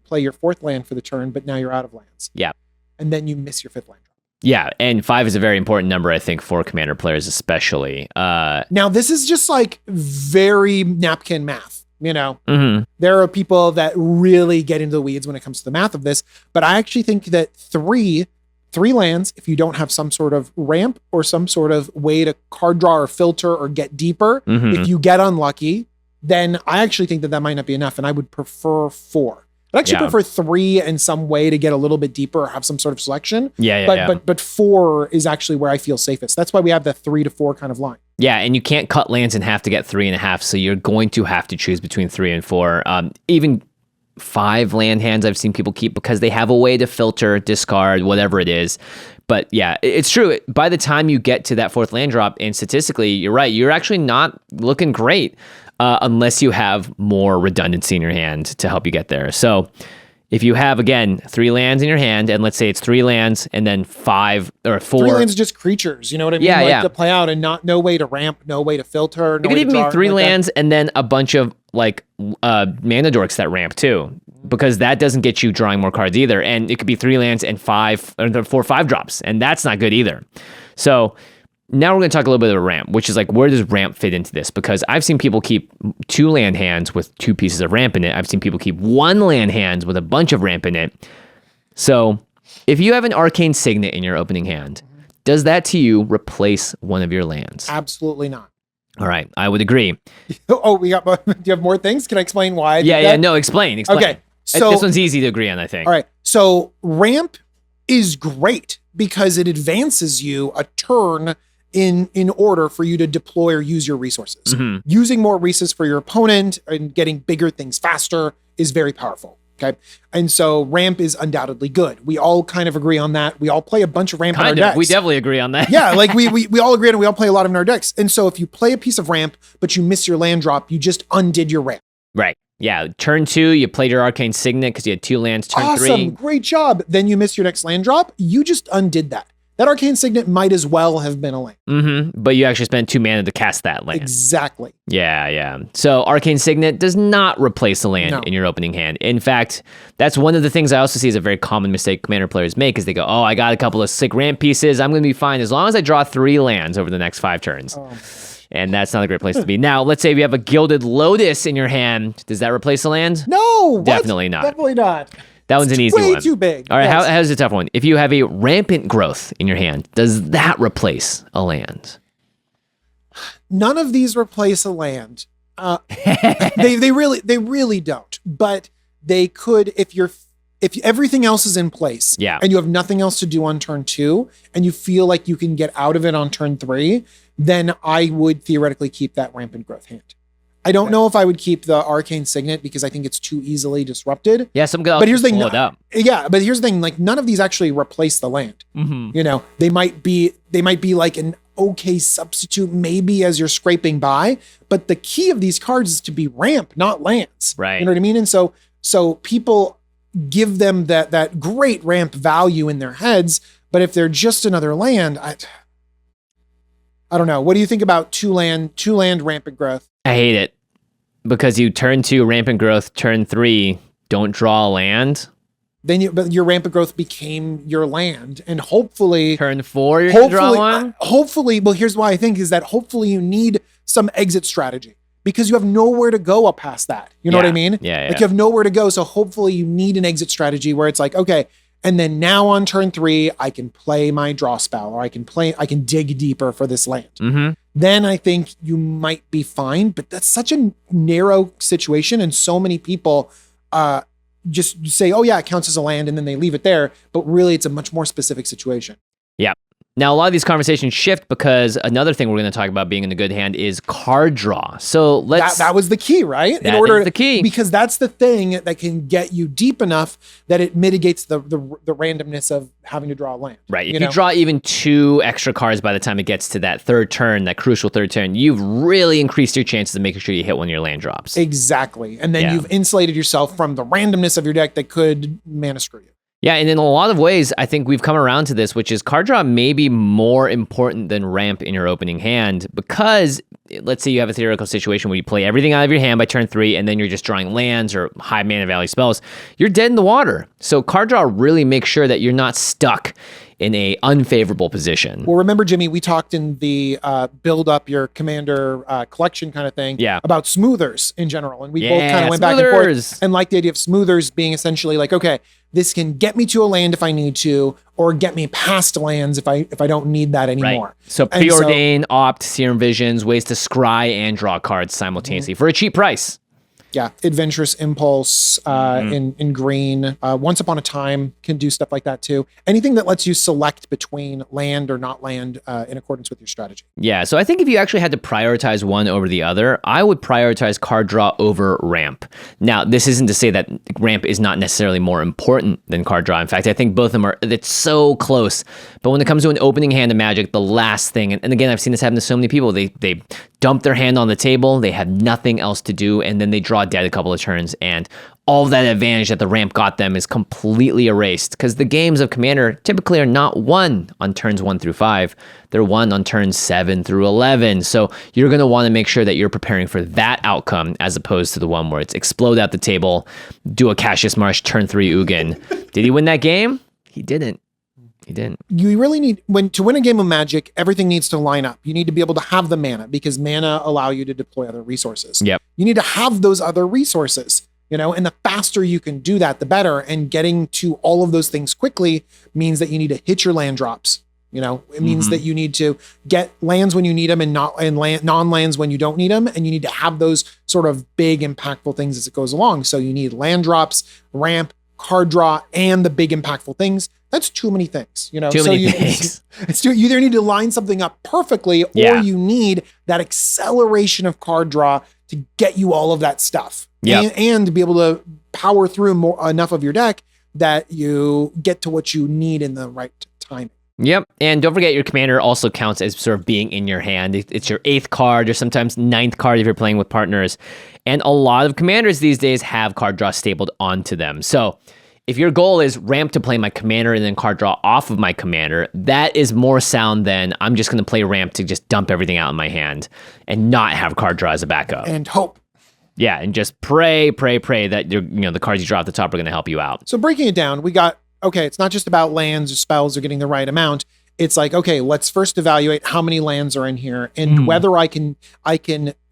Speaker 4: play your 4th land for the turn, but now you're out of lands.
Speaker 3: Yeah.
Speaker 4: And then you miss your 5th land drop.
Speaker 3: Yeah, and 5 is a very important number, I think, for commander players especially.
Speaker 4: Now, this is just like very napkin math.
Speaker 3: Mm-hmm.
Speaker 4: There are people that really get into the weeds when it comes to the math of this, but I actually think that 3 lands, if you don't have some sort of ramp or some sort of way to card draw or filter or get deeper, if you get unlucky, then I actually think that might not be enough, and I would prefer 4. I actually prefer 3 and some way to get a little bit deeper or have some sort of selection. But 4 is actually where I feel safest. That's why we have the 3 to 4 kind of line.
Speaker 3: Yeah, and you can't cut lands in half to get 3.5, so you're going to have to choose between 3 and 4. Even 5 land hands I've seen people keep because they have a way to filter, discard, whatever it is. But yeah, it's true. By the time you get to that 4th land drop, and statistically, you're right, you're actually not looking great unless you have more redundancy in your hand to help you get there. So if you have, again, 3 lands in your hand, and let's say it's 3 lands and then 5 or 4.
Speaker 4: 3 lands are just creatures, you know what I mean? To play out and no way to ramp, no way to filter.
Speaker 3: It could even be 3 lands and then a bunch of mana dorks that ramp too, because that doesn't get you drawing more cards either. And it could be 3 lands and 4 or 5 drops, and that's not good either. So now we're going to talk a little bit about ramp, which is where does ramp fit into this? Because I've seen people keep 2 land hands with 2 pieces of ramp in it. I've seen people keep 1 land hands with a bunch of ramp in it. So if you have an Arcane Signet in your opening hand, does that to you replace one of your lands?
Speaker 4: Absolutely not.
Speaker 3: All right, I would agree.
Speaker 4: Do you have more things? Can I explain why?
Speaker 3: Explain.
Speaker 4: Okay. So
Speaker 3: this one's easy to agree on, I think.
Speaker 4: All right. So ramp is great because it advances you a turn in order for you to deploy or use your resources.
Speaker 3: Mm-hmm.
Speaker 4: Using more resources for your opponent and getting bigger things faster is very powerful. Okay. And so ramp is undoubtedly good. We all kind of agree on that. We all play a bunch of ramp in our decks.
Speaker 3: We definitely agree on that.
Speaker 4: Yeah, we all agree on it. We all play a lot in our decks. And so if you play a piece of ramp, but you miss your land drop, you just undid your ramp.
Speaker 3: Right. Yeah. Turn 2, you played your Arcane Signet because you had 2 lands. Turn 3.
Speaker 4: Awesome. Great job. Then you miss your next land drop. You just undid that. That Arcane Signet might as well have been a land.
Speaker 3: Mm-hmm. But you actually spent 2 mana to cast that land.
Speaker 4: Exactly.
Speaker 3: Yeah. So Arcane Signet does not replace a land in your opening hand. In fact, that's one of the things I also see as a very common mistake commander players make is they go, I got a couple of sick ramp pieces. I'm going to be fine as long as I draw 3 lands over the next 5 turns. And that's not a great place to be. Now, let's say if you have a Gilded Lotus in your hand, does that replace a land?
Speaker 4: No. What?
Speaker 3: Definitely not.
Speaker 4: Definitely not.
Speaker 3: That one's an easy one.
Speaker 4: Way too big.
Speaker 3: All right, how's a tough one? If you have a Rampant Growth in your hand, does that replace a land?
Speaker 4: None of these replace a land. They really don't. But they could, if everything else is in place, and you have nothing else to do on turn 2, and you feel like you can get out of it on turn 3, then I would theoretically keep that rampant growth hand. I don't know if I would keep the Arcane Signet because I think it's too easily disrupted.
Speaker 3: Yeah,
Speaker 4: but here's the thing. But here's the thing. Like, none of these actually replace the land. You know, they might be like an okay substitute maybe as you're scraping by. But the key of these cards is to be ramp, not lands.
Speaker 3: Right.
Speaker 4: You know what I mean? And so people give them that great ramp value in their heads. But if they're just another land, I don't know. What do you think about two land rampant growth?
Speaker 3: I hate it because you turn 2 rampant growth, turn 3 don't draw a land.
Speaker 4: But your rampant growth became your land, and hopefully
Speaker 3: turn 4 you're gonna draw one.
Speaker 4: Hopefully, well, here's why I think is that hopefully you need some exit strategy because you have nowhere to go up past that. You know what I mean?
Speaker 3: Yeah.
Speaker 4: Like you have nowhere to go, so hopefully you need an exit strategy where it's like, okay, and then now on turn 3 I can play my draw spell, or I can dig deeper for this land. Then I think you might be fine, but that's such a narrow situation, and so many people just say, oh yeah, it counts as a land, and then they leave it there, but really it's a much more specific situation.
Speaker 3: Yeah. Now, a lot of these conversations shift because another thing we're going to talk about being in a good hand is card draw. So
Speaker 4: that was the key, right?
Speaker 3: That is the key.
Speaker 4: Because that's the thing that can get you deep enough that it mitigates the randomness of having to draw a land.
Speaker 3: Right. If you draw even 2 extra cards by the time it gets to that third turn, that crucial third turn, you've really increased your chances of making sure you hit one of your land drops.
Speaker 4: Exactly. And then you've insulated yourself from the randomness of your deck that could mana screw you.
Speaker 3: Yeah, and in a lot of ways, I think we've come around to this, which is card draw may be more important than ramp in your opening hand because let's say you have a theoretical situation where you play everything out of your hand by turn 3 and then you're just drawing lands or high mana value spells, you're dead in the water. So card draw really makes sure that you're not stuck in a unfavorable position.
Speaker 4: Well, remember, Jimmy, we talked in the build up your commander collection kind of thing about smoothers in general. And we both kind of went back and forth and liked the idea of smoothers being essentially like, okay, this can get me to a land if I need to, or get me past lands if I don't need that anymore.
Speaker 3: Right. So preordain, opt, serum visions, ways to scry and draw cards simultaneously for a cheap price.
Speaker 4: Yeah, Adventurous Impulse in green. Once Upon a Time can do stuff like that too. Anything that lets you select between land or not land in accordance with your strategy.
Speaker 3: Yeah, so I think if you actually had to prioritize one over the other, I would prioritize card draw over ramp. Now, this isn't to say that ramp is not necessarily more important than card draw. In fact, I think both of them it's so close. But when it comes to an opening hand of Magic, the last thing, and again, I've seen this happen to so many people, they dump their hand on the table, they have nothing else to do, and then they draw dead a couple of turns, and all of that advantage that the ramp got them is completely erased because the games of Commander typically are not won on turns 1 through 5. They're won on turns 7 through 11. So you're going to want to make sure that you're preparing for that outcome as opposed to the one where it's explode out the table, do a Cassius Marsh, turn 3 Ugin. Did he win that game? He didn't. You
Speaker 4: really need, to win a game of Magic, everything needs to line up. You need to be able to have the mana because mana allow you to deploy other resources.
Speaker 3: Yep.
Speaker 4: You need to have those other resources, and the faster you can do that, the better. And getting to all of those things quickly means that you need to hit your land drops. It means that you need to get lands when you need them and non-lands when you don't need them. And you need to have those sort of big impactful things as it goes along. So you need land drops, ramp, card draw, and the big impactful things. That's too many things, Too
Speaker 3: many things.
Speaker 4: You either need to line something up perfectly, or you need that acceleration of card draw to get you all of that stuff, and to be able to power through enough of your deck that you get to what you need in the right timing.
Speaker 3: Yep. And don't forget your commander also counts as sort of being in your hand. It's your 8th card or sometimes 9th card if you're playing with partners. And a lot of commanders these days have card draw stapled onto them. So if your goal is ramp to play my commander and then card draw off of my commander, that is more sound than I'm just going to play ramp to just dump everything out in my hand and not have card draw as a backup.
Speaker 4: And hope.
Speaker 3: Yeah, and just pray that the cards you draw at the top are going to help you out.
Speaker 4: So breaking it down, we got, okay, it's not just about lands or spells or getting the right amount. It's like, okay, let's first evaluate how many lands are in here and whether I can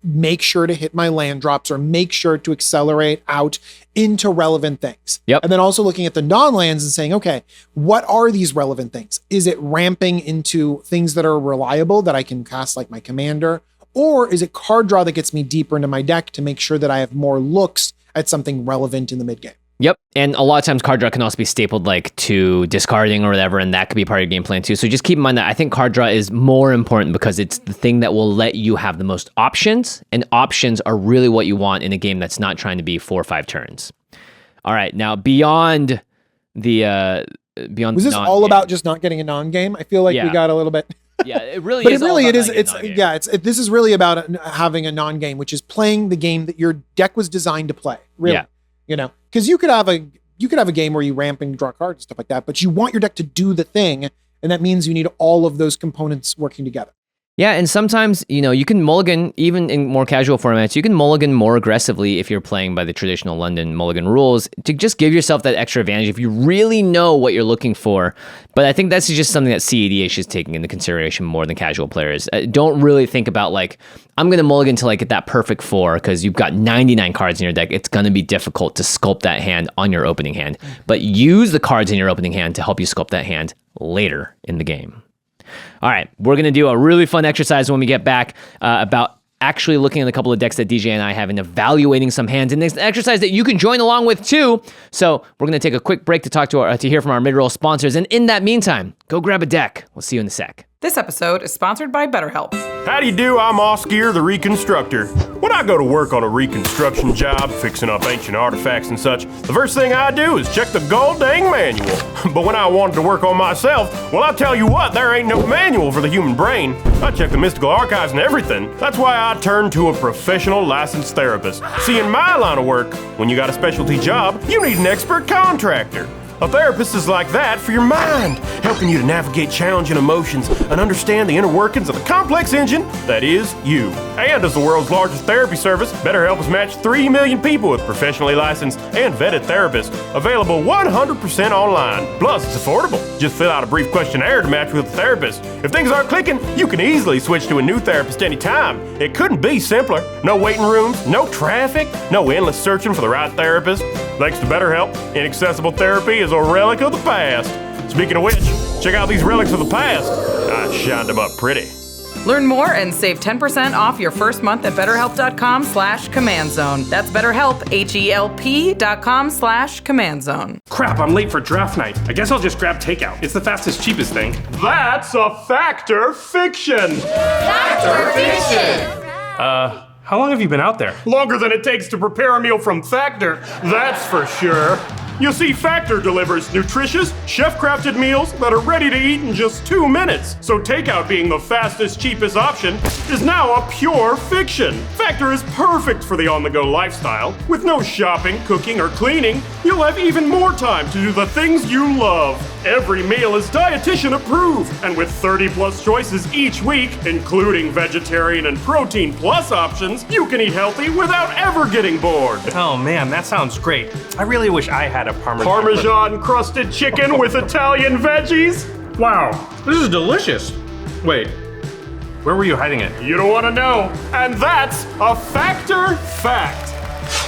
Speaker 4: make sure to hit my land drops or make sure to accelerate out into relevant things.
Speaker 3: Yep.
Speaker 4: And then also looking at the non-lands and saying, okay, what are these relevant things? Is it ramping into things that are reliable that I can cast like my commander? Or is it card draw that gets me deeper into my deck to make sure that I have more looks at something relevant in the mid game?
Speaker 3: Yep. And a lot of times card draw can also be stapled like to discarding or whatever, and that could be part of your game plan too. So just keep in mind that I think card draw is more important because it's the thing that will let you have the most options, and options are really what you want in a game that's not trying to be 4 or 5 turns. All right, now beyond the
Speaker 4: was this all about just not getting a non-game? I feel like we got a little bit.
Speaker 3: Yeah, it really
Speaker 4: but
Speaker 3: is.
Speaker 4: But it really it is. This is really about having a non-game, which is playing the game that your deck was designed to play. Really.
Speaker 3: Yeah.
Speaker 4: You know, because you could have a game where you ramp and draw cards and stuff like that, but you want your deck to do the thing, and that means you need all of those components working together.
Speaker 3: Yeah, and sometimes, you can mulligan, even in more casual formats, you can mulligan more aggressively if you're playing by the traditional London mulligan rules to just give yourself that extra advantage if you really know what you're looking for. But I think that's just something that CEDH is taking into consideration more than casual players. Don't really think about I'm going to mulligan until I get that perfect 4 because you've got 99 cards in your deck. It's going to be difficult to sculpt that hand on your opening hand. But use the cards in your opening hand to help you sculpt that hand later in the game. All right, we're going to do a really fun exercise when we get back about actually looking at a couple of decks that DJ and I have and evaluating some hands. And it's an exercise that you can join along with too. So we're going to take a quick break to hear from our mid-roll sponsors. And in that meantime, go grab a deck. We'll see you in a sec.
Speaker 5: This episode is sponsored by BetterHelp.
Speaker 6: How do you do? I'm Oscar, the Reconstructor. When I go to work on a reconstruction job, fixing up ancient artifacts and such, the first thing I do is check the gold dang manual. But when I wanted to work on myself, well, I'll tell you what, there ain't no manual for the human brain. I check the mystical archives and everything. That's why I turned to a professional licensed therapist. See, in my line of work, when you got a specialty job, you need an expert contractor. A therapist is like that for your mind, helping you to navigate challenging emotions and understand the inner workings of the complex engine that is you. And as the world's largest therapy service, BetterHelp has matched 3 million people with professionally licensed and vetted therapists, available 100% online. Plus, it's affordable. Just fill out a brief questionnaire to match with a therapist. If things aren't clicking, you can easily switch to a new therapist anytime. It couldn't be simpler. No waiting rooms, no traffic, no endless searching for the right therapist. Thanks to BetterHelp, inaccessible therapy is a relic of the past. Speaking of which, check out these relics of the past. I shined them up pretty.
Speaker 5: Learn more and save 10% off your first month at betterhelp.com/command zone. That's BetterHelp, HELP.com/command zone.
Speaker 1: Crap, I'm late for draft night. I guess I'll just grab takeout. It's the fastest, cheapest thing.
Speaker 6: That's a factor fiction.
Speaker 7: Factor fiction.
Speaker 1: How long have you been out there?
Speaker 6: Longer than it takes to prepare a meal from Factor, that's for sure. You see, Factor delivers nutritious, chef-crafted meals that are ready to eat in just 2 minutes. So takeout being the fastest, cheapest option is now a pure fiction. Factor is perfect for the on-the-go lifestyle. With no shopping, cooking, or cleaning, you'll have even more time to do the things you love. Every meal is dietitian approved, and with 30+ choices each week, including vegetarian and protein plus options, you can eat healthy without ever getting bored.
Speaker 1: Oh man, that sounds great. I really wish I had a
Speaker 6: Parmesan crusted chicken with Italian veggies?
Speaker 1: Wow, this is delicious. Wait, where were you hiding it?
Speaker 6: You don't want to know. And that's a Factor fact.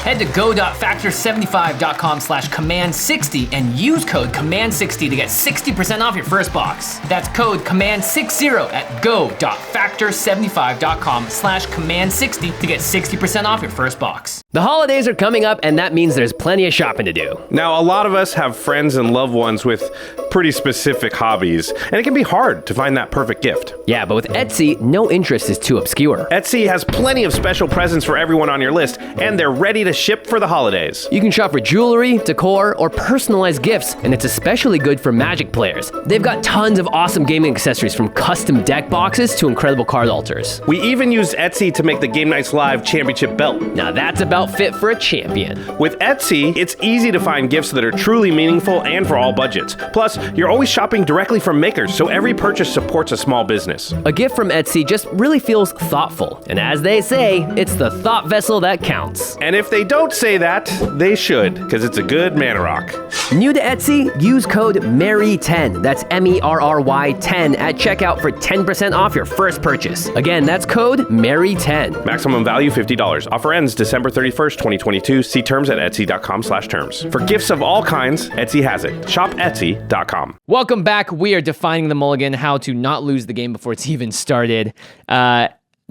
Speaker 8: Head to go.factor75.com/command60 and use code command60 to get 60% off your first box. That's code command60 at go.factor75.com/command60 to get 60% off your first box.
Speaker 3: The holidays are coming up, and that means there's plenty of shopping to do.
Speaker 1: Now, a lot of us have friends and loved ones with pretty specific hobbies, and it can be hard to find that perfect gift.
Speaker 3: Yeah, but with Etsy, no interest is too obscure.
Speaker 1: Etsy has plenty of special presents for everyone on your list, and they're ready to ship for the holidays.
Speaker 3: You can shop for jewelry, decor, or personalized gifts, and it's especially good for Magic players. They've got tons of awesome gaming accessories, from custom deck boxes to incredible card altars.
Speaker 1: We even used Etsy to make the Game Nights Live championship belt.
Speaker 3: Now that's about fit for a champion.
Speaker 1: With Etsy, it's easy to find gifts that are truly meaningful and for all budgets. Plus, you're always shopping directly from makers, so every purchase supports a small business.
Speaker 3: A gift from Etsy just really feels thoughtful. And as they say, it's the thought vessel that counts.
Speaker 1: And if they don't say that, they should, because it's a good mana rock.
Speaker 3: New to Etsy, use code MERRY10, that's MERRY10 at checkout for 10% off your first purchase. Again, that's code MERRY10.
Speaker 1: Maximum value $50. Offer ends December 31st, 2022. See terms at etsy.com/terms. For gifts of all kinds, Etsy has it. Shop etsy.com.
Speaker 3: Welcome back. We are defining the mulligan, how to not lose the game before it's even started.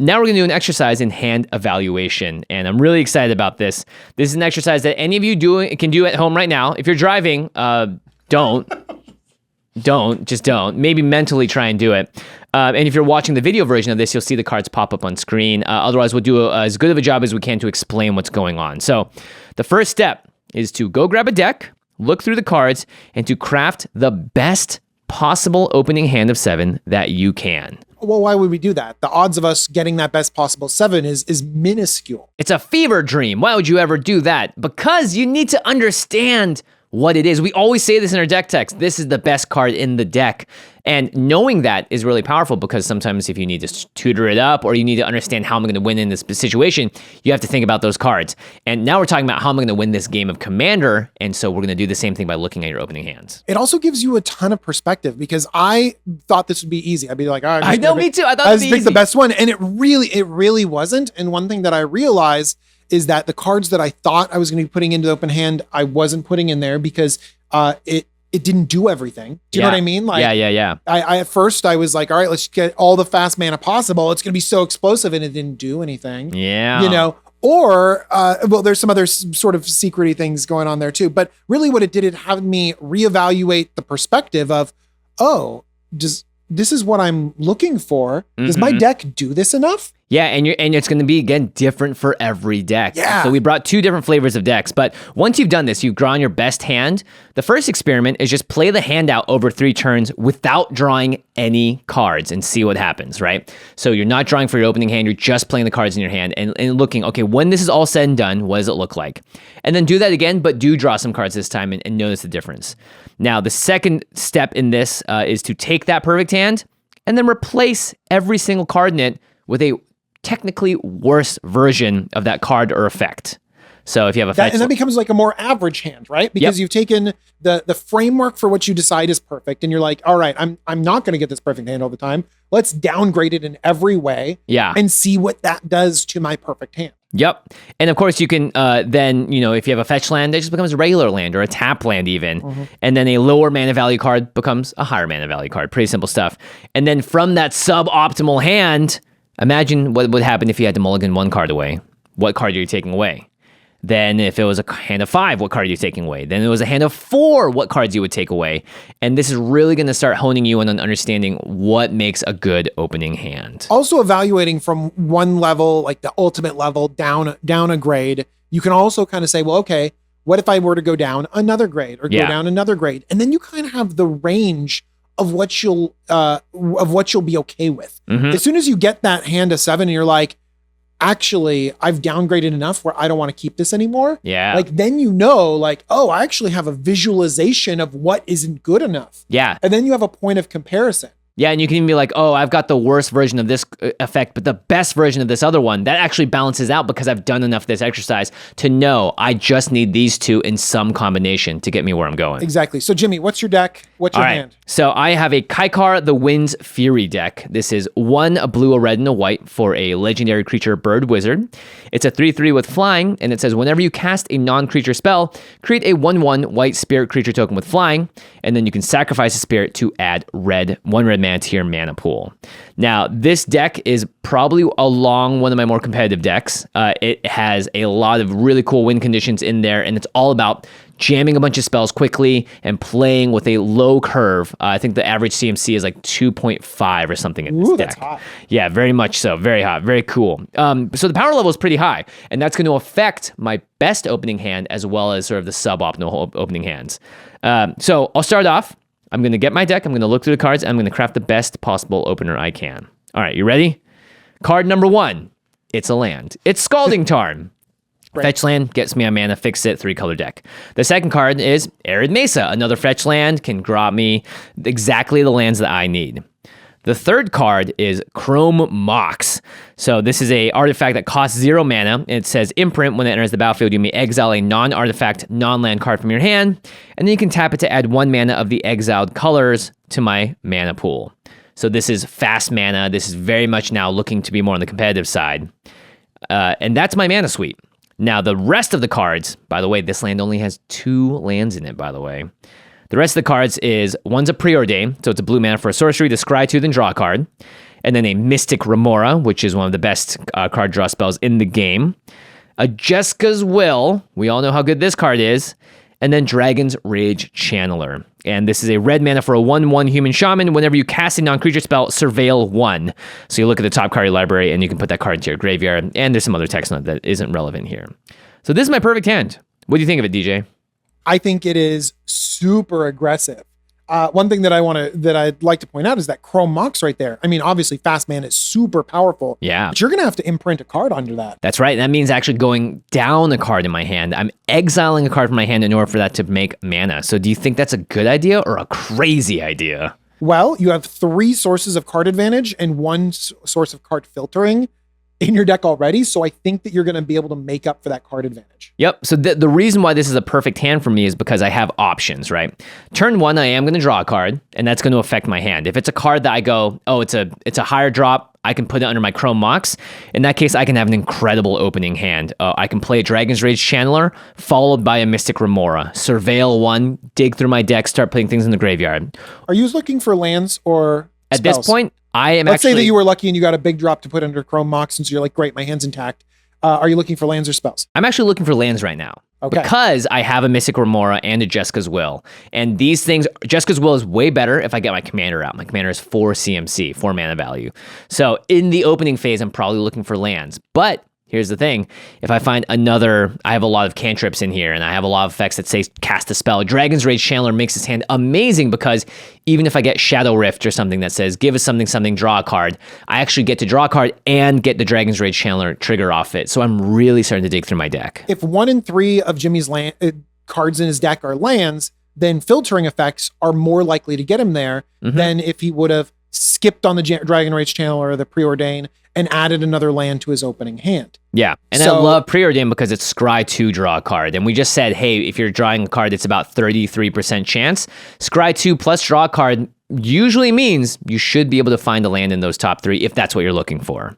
Speaker 3: now we're going to do an exercise in hand evaluation, and I'm really excited about this. This is an exercise that any of you can do at home right now. If you're driving, don't. Maybe mentally try and do it. And if you're watching the video version of this, you'll see the cards pop up on screen. Otherwise, we'll do as good of a job as we can to explain what's going on. So the first step is to go grab a deck, look through the cards, and to craft the best possible opening hand of 7 that you can.
Speaker 4: Well, why would we do that? The odds of us getting that best possible 7 is minuscule.
Speaker 3: It's a fever dream. Why would you ever do that? Because you need to understand what it is. We always say this in our deck text. This is the best card in the deck. And knowing that is really powerful, because sometimes if you need to tutor it up or you need to understand how I'm going to win in this situation, you have to think about those cards. And now we're talking about how I'm going to win this game of Commander. And so we're going to do the same thing by looking at your opening hands.
Speaker 4: It also gives you a ton of perspective, because I thought this would be easy. I'd be like, all right,
Speaker 3: I know, me too. I thought it would be easy.
Speaker 4: Pick the best one. And it really wasn't. And one thing that I realized is that the cards that I thought I was going to be putting into the open hand, I wasn't putting in there because it didn't do everything. Do you know what I mean? Like,
Speaker 3: yeah.
Speaker 4: I at first I was like, all right, let's get all the fast mana possible. It's going to be so explosive, and it didn't do anything.
Speaker 3: Yeah.
Speaker 4: You know, or, well, there's some other sort of secret-y things going on there too. But really what it did, it had me reevaluate the perspective of, oh, this is what I'm looking for. Does my deck do this enough?
Speaker 3: Yeah, and it's going to be, again, different for every deck.
Speaker 4: Yeah.
Speaker 3: So we brought 2 different flavors of decks, but once you've done this, you've drawn your best hand. The first experiment is just play the hand out over 3 turns without drawing any cards and see what happens, right? So you're not drawing for your opening hand, you're just playing the cards in your hand and looking, okay, when this is all said and done, what does it look like? And then do that again, but do draw some cards this time and notice the difference. Now, the second step in this is to take that perfect hand and then replace every single card in it with a technically worse version of that card or effect. So if you have a fetch,
Speaker 4: and that becomes like a more average hand, right? Because you've taken the framework for what you decide is perfect, and you're like, all right, I'm not going to get this perfect hand all the time. Let's downgrade it in every way, and see what that does to my perfect hand.
Speaker 3: Yep. And of course you can then, if you have a fetch land, it just becomes a regular land or a tap land even. And then a lower mana value card becomes a higher mana value card. Pretty simple stuff. And then from that suboptimal hand, imagine what would happen if you had to mulligan 1 card away. What card are you taking away? Then if it was a hand of 5, what card are you taking away? Then it was a hand of 4, what cards you would take away? And this is really going to start honing you in on understanding what makes a good opening hand.
Speaker 4: Also evaluating from one level, like the ultimate level, down a grade. You can also kind of say, well, okay, what if I were to go down another grade or go down another grade? And then you kind of have the range of what you'll be okay with. As soon as you get that hand of 7 and you're like, actually, I've downgraded enough where I don't want to keep this anymore.
Speaker 3: Yeah.
Speaker 4: Like, then oh, I actually have a visualization of what isn't good enough.
Speaker 3: Yeah.
Speaker 4: And then you have a point of comparison.
Speaker 3: Yeah, and you can even be like, oh, I've got the worst version of this effect, but the best version of this other one. That actually balances out because I've done enough of this exercise to know I just need these 2 in some combination to get me where I'm going.
Speaker 4: Exactly. So, Jimmy, what's your deck? What's your hand?
Speaker 3: So I have a Kaikar the Wind's Fury deck. This is 1 a blue, a red, and a white for a legendary creature bird wizard. It's a 3/3 with flying, and it says whenever you cast a non-creature spell, create a 1/1 white spirit creature token with flying, and then you can sacrifice a spirit to add 1 red mana to your mana pool. Now, this deck is probably along one of my more competitive decks. It has a lot of really cool win conditions in there, and it's all about jamming a bunch of spells quickly and playing with a low curve. I think the average CMC is like 2.5 or something in this deck.
Speaker 4: That's hot.
Speaker 3: Yeah, very much so. Very hot. Very cool. So the power level is pretty high, and that's going to affect my best opening hand as well as sort of the suboptimal opening hands. So I'll start off. I'm going to get my deck. I'm going to look through the cards, and I'm going to craft the best possible opener I can. All right, you ready? Card number 1. It's a land. It's Scalding Tarn. Right. Fetch land, gets me a mana, fix it, 3-color deck. The second card is Arid Mesa. Another fetch land, can drop me exactly the lands that I need. The third card is Chrome Mox. So this is a artifact that costs 0 mana. It says imprint. When it enters the battlefield, you may exile a non-artifact, non-land card from your hand, and then you can tap it to add 1 mana of the exiled colors to my mana pool. So this is fast mana. This is very much now looking to be more on the competitive side. And that's my mana suite. Now, the rest of the cards, by the way, this land only has 2 lands in it, by the way. The rest of the cards is, one's a Preordain, so it's a blue mana for a sorcery to scry to, then draw a card. and then a Mystic Remora, which is one of the best card draw spells in the game. A Jeska's Will, we all know how good this card is, and then Dragon's Rage Channeler. And this is a red mana for a 1/1 human shaman. Whenever you cast a non-creature spell, surveil 1. So you look at the top card of your library and you can put that card into your graveyard. And there's some other text on it that isn't relevant here. So this is my perfect hand. What do you think of it, DJ?
Speaker 4: I think it is super aggressive. One thing that I'd like to point out is that Chrome Mox right there. I mean, obviously fast mana is super powerful.
Speaker 3: Yeah.
Speaker 4: But you're going to have to imprint a card under that.
Speaker 3: That's right. That means actually going down a card in my hand. I'm exiling a card from my hand in order for that to make mana. So do you think that's a good idea or a crazy idea?
Speaker 4: Well, you have 3 sources of card advantage and 1 source of card filtering in your deck already. So I think that you're going to be able to make up for that card advantage.
Speaker 3: Yep. So the reason why this is a perfect hand for me is because I have options, right? Turn 1, I am going to draw a card, and that's going to affect my hand. If it's a card that I go, oh, it's a higher drop, I can put it under my Chrome Mox. In that case, I can have an incredible opening hand. I can play a Dragon's Rage Channeler, followed by a Mystic Remora. Surveil 1, dig through my deck, start putting things in the graveyard.
Speaker 4: Are you looking for lands or
Speaker 3: At
Speaker 4: spells?
Speaker 3: this point, I am
Speaker 4: Let's
Speaker 3: actually...
Speaker 4: say that you were lucky and you got a big drop to put under Chrome Mox, and so you're like, great, my hand's intact. Are you looking for lands or spells?
Speaker 3: I'm actually looking for lands right now.
Speaker 4: Okay.
Speaker 3: Because I have a Mystic Remora and a Jeska's Will. And these things, Jeska's Will is way better if I get my commander out. My commander is 4 CMC, 4 mana value. So in the opening phase, I'm probably looking for lands. But here's the thing. If I find another, I have a lot of cantrips in here, and I have a lot of effects that say cast a spell. Dragon's Rage Channeler makes this hand amazing because even if I get Shadow Rift or something that says, give us something, draw a card, I actually get to draw a card and get the Dragon's Rage Channeler trigger off it. So I'm really starting to dig through my deck.
Speaker 4: If 1 in 3 of Jimmy's cards in his deck are lands, then filtering effects are more likely to get him there than if he would have skipped on the Dragon Rage Channeler or the Preordain and added another land to his opening hand.
Speaker 3: Yeah, and I love Preordain because it's scry 2 draw a card. And we just said, hey, if you're drawing a card that's about 33% chance, scry 2 plus draw a card usually means you should be able to find a land in those top 3 if that's what you're looking for.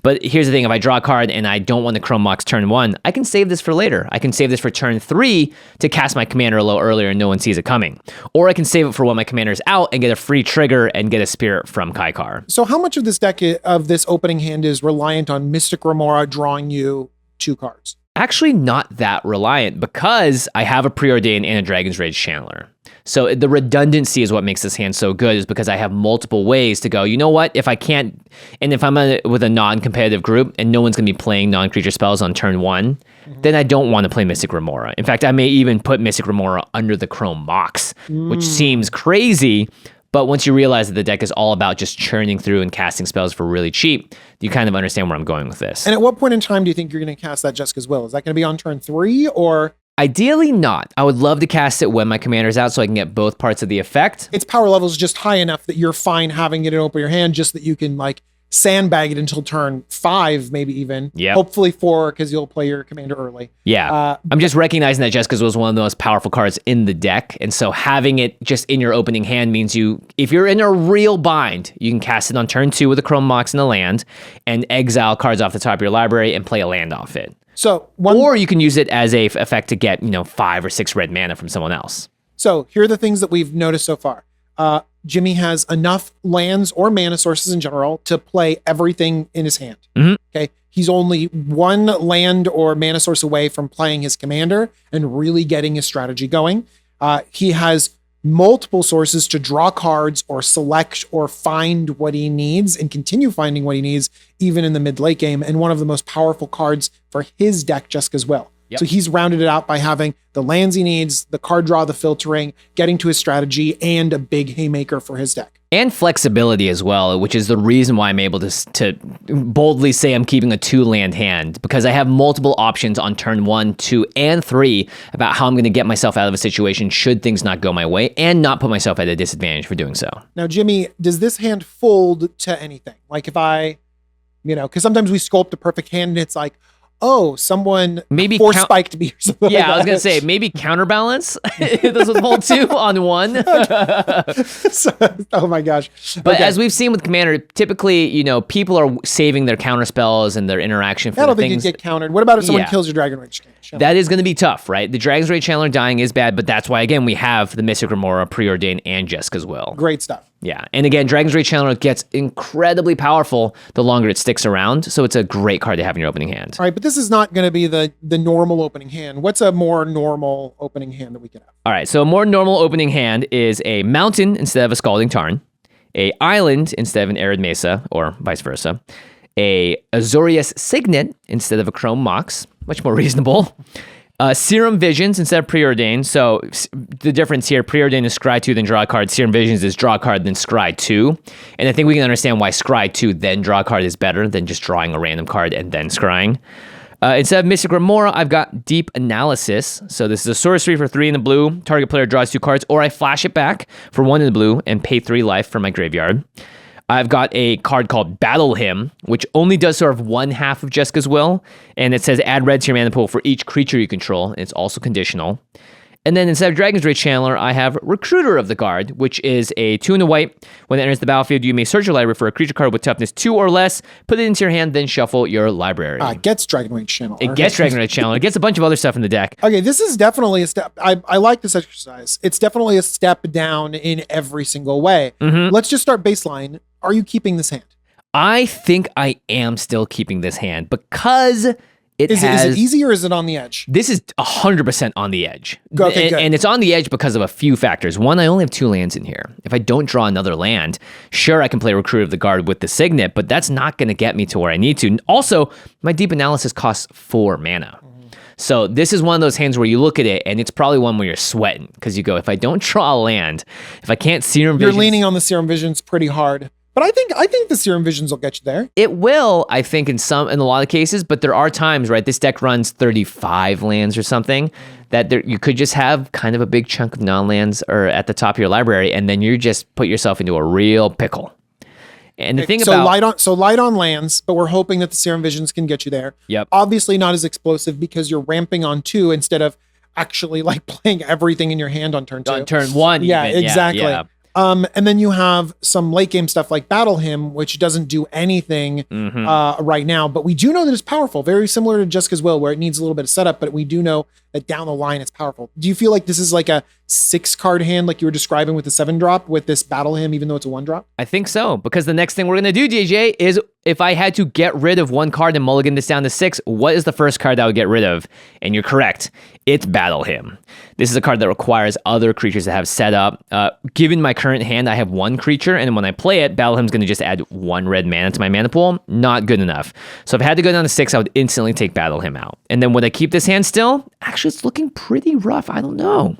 Speaker 3: But here's the thing, if I draw a card and I don't want the Chrome Mox turn 1, I can save this for later. I can save this for turn 3 to cast my commander a little earlier and no one sees it coming. Or I can save it for when my commander's out and get a free trigger and get a spirit from Kaikar.
Speaker 4: So how much of this deck, of this opening hand, is reliant on Mystic Remora drawing you 2 cards?
Speaker 3: Actually not that reliant because I have a Preordain and a Dragon's Rage Channeler. So the redundancy is what makes this hand so good, is because I have multiple ways to go, you know what, if I can't, and if I'm with a non-competitive group and no one's going to be playing non-creature spells on turn 1, then I don't want to play Mystic Remora. In fact, I may even put Mystic Remora under the Chrome Mox, which seems crazy, but once you realize that the deck is all about just churning through and casting spells for really cheap, you kind of understand where I'm going with this.
Speaker 4: And at what point in time do you think you're going to cast that Jeska's Will? Is that going to be on turn 3 or?
Speaker 3: Ideally not. I would love to cast it when my commander's out so I can get both parts of the effect.
Speaker 4: Its power level is just high enough that you're fine having it open your hand, just that you can like sandbag it until turn 5, maybe even.
Speaker 3: Yeah.
Speaker 4: Hopefully 4, because you'll play your commander early.
Speaker 3: Yeah. I'm just recognizing that Jeska's was one of the most powerful cards in the deck. And so having it just in your opening hand means if you're in a real bind, you can cast it on turn 2 with a Chrome Mox and a land and exile cards off the top of your library and play a land off it.
Speaker 4: So
Speaker 3: or you can use it as a effect to get, 5 or 6 red mana from someone else.
Speaker 4: So here are the things that we've noticed so far. Jimmy has enough lands or mana sources in general to play everything in his hand. Okay. He's only 1 land or mana source away from playing his commander and really getting his strategy going. He has multiple sources to draw cards or select or find what he needs and continue finding what he needs even in the mid-late game. And one of the most powerful cards for his deck, Jeska's Will.
Speaker 3: Yep.
Speaker 4: So he's rounded it out by having the lands he needs, the card draw, the filtering, getting to his strategy, and a big haymaker for his deck.
Speaker 3: And flexibility as well, which is the reason why I'm able to boldly say I'm keeping a 2-land hand, because I have multiple options on turn 1, 2, and 3 about how I'm going to get myself out of a situation should things not go my way and not put myself at a disadvantage for doing so.
Speaker 4: Now, Jimmy, does this hand fold to anything? Like if I, because sometimes we sculpt a perfect hand and it's like, oh, someone
Speaker 3: maybe
Speaker 4: spiked me or something.
Speaker 3: Yeah,
Speaker 4: like that.
Speaker 3: I was gonna say maybe counterbalance. This was hold 2 on 1.
Speaker 4: Oh my gosh!
Speaker 3: But
Speaker 4: Okay.
Speaker 3: as we've seen with Commander, typically, people are saving their counter spells and their interaction for
Speaker 4: I don't
Speaker 3: the
Speaker 4: think
Speaker 3: things.
Speaker 4: you get countered. What about if someone
Speaker 3: Yeah.
Speaker 4: kills your Dragon Rage?
Speaker 3: That is going to be tough, right? The Dragon's Rage Channeler dying is bad, but that's why, again, we have the Mystic Remora, Preordain, and Jeska's Will.
Speaker 4: Great stuff.
Speaker 3: Yeah. And again, Dragon's Rage Channeler gets incredibly powerful the longer it sticks around. So it's a great card to have in your opening hand.
Speaker 4: All right, but this is not going to be the normal opening hand. What's a more normal opening hand that we could have?
Speaker 3: All right. So a more normal opening hand is a mountain instead of a Scalding Tarn, a island instead of an Arid Mesa, or vice versa, a Azorius Signet instead of a Chrome Mox, much more reasonable. Serum Visions instead of Preordained. So the difference here, Preordained is scry 2, then draw a card. Serum Visions is draw a card, then scry 2. And I think we can understand why scry 2, then draw a card is better than just drawing a random card and then scrying. Instead of Mystic Remora, I've got Deep Analysis. So this is a sorcery for 3 in the blue. Target player draws 2 cards, or I flash it back for 1 in the blue and pay 3 life for my graveyard. I've got a card called Battle Hymn, which only does sort of one half of Jessica's Will, and it says add red to your mana pool for each creature you control, and it's also conditional. And then instead of Dragon's Rage Channeler, I have Recruiter of the Guard, which is a 2 and a white. When it enters the battlefield, you may search your library for a creature card with toughness 2 or less, put it into your hand, then shuffle your library.
Speaker 4: It gets Dragon Rage Channeler.
Speaker 3: It gets Dragon Rage Channeler. It gets a bunch of other stuff in the deck.
Speaker 4: Okay, this is definitely a step. I like this exercise. It's definitely a step down in every single way. Let's just start baseline. Are you keeping this hand?
Speaker 3: I think I am still keeping this hand because
Speaker 4: Is it easy or is it on the edge?
Speaker 3: This is 100% on the edge.
Speaker 4: Okay, good.
Speaker 3: And it's on the edge because of a few factors. One, I only have 2 lands in here. If I don't draw another land, sure, I can play Recruiter of the Guard with the Signet, but that's not going to get me to where I need to. And also, my Deep Analysis costs 4 mana. So this is one of those hands where you look at it, and it's probably one where you're sweating because you go, if I don't draw a land, if I can't Serum Visions...
Speaker 4: You're leaning on the Serum Visions pretty hard. But I think the Serum Visions will get you there.
Speaker 3: It will, I think, in a lot of cases, but there are times, right? This deck runs 35 lands or something that you could just have kind of a big chunk of non-lands or at the top of your library, and then you just put yourself into a real pickle. And the thing about
Speaker 4: light on lands, but we're hoping that the Serum Visions can get you there.
Speaker 3: Yep.
Speaker 4: Obviously not as explosive because you're ramping on 2 instead of actually like playing everything in your hand on turn 2.
Speaker 3: On turn 1,
Speaker 4: yeah,
Speaker 3: even.
Speaker 4: exactly.
Speaker 3: Yeah.
Speaker 4: And then you have some late game stuff like Battle Hymn, which doesn't do anything right now, but we do know that it's powerful. Very similar to Jessica's Will, where it needs a little bit of setup, but we do know that down the line it's powerful. Do you feel like this is like a 6-card hand, like you were describing with the 7-drop with this Battle Hymn, even though it's a 1-drop?
Speaker 3: I think so, because the next thing we're going to do, DJ, is if I had to get rid of one card and mulligan this down to 6, what is the first card I would get rid of? And you're correct. It's Battle Hymn. This is a card that requires other creatures to have set up. Given my current hand, I have 1 creature, and when I play it, Battle Hymn's going to just add 1 red mana to my mana pool. Not good enough. So if I had to go down to 6, I would instantly take Battle Hymn out. And then would I keep this hand still? Actually, it's looking pretty rough. I don't know.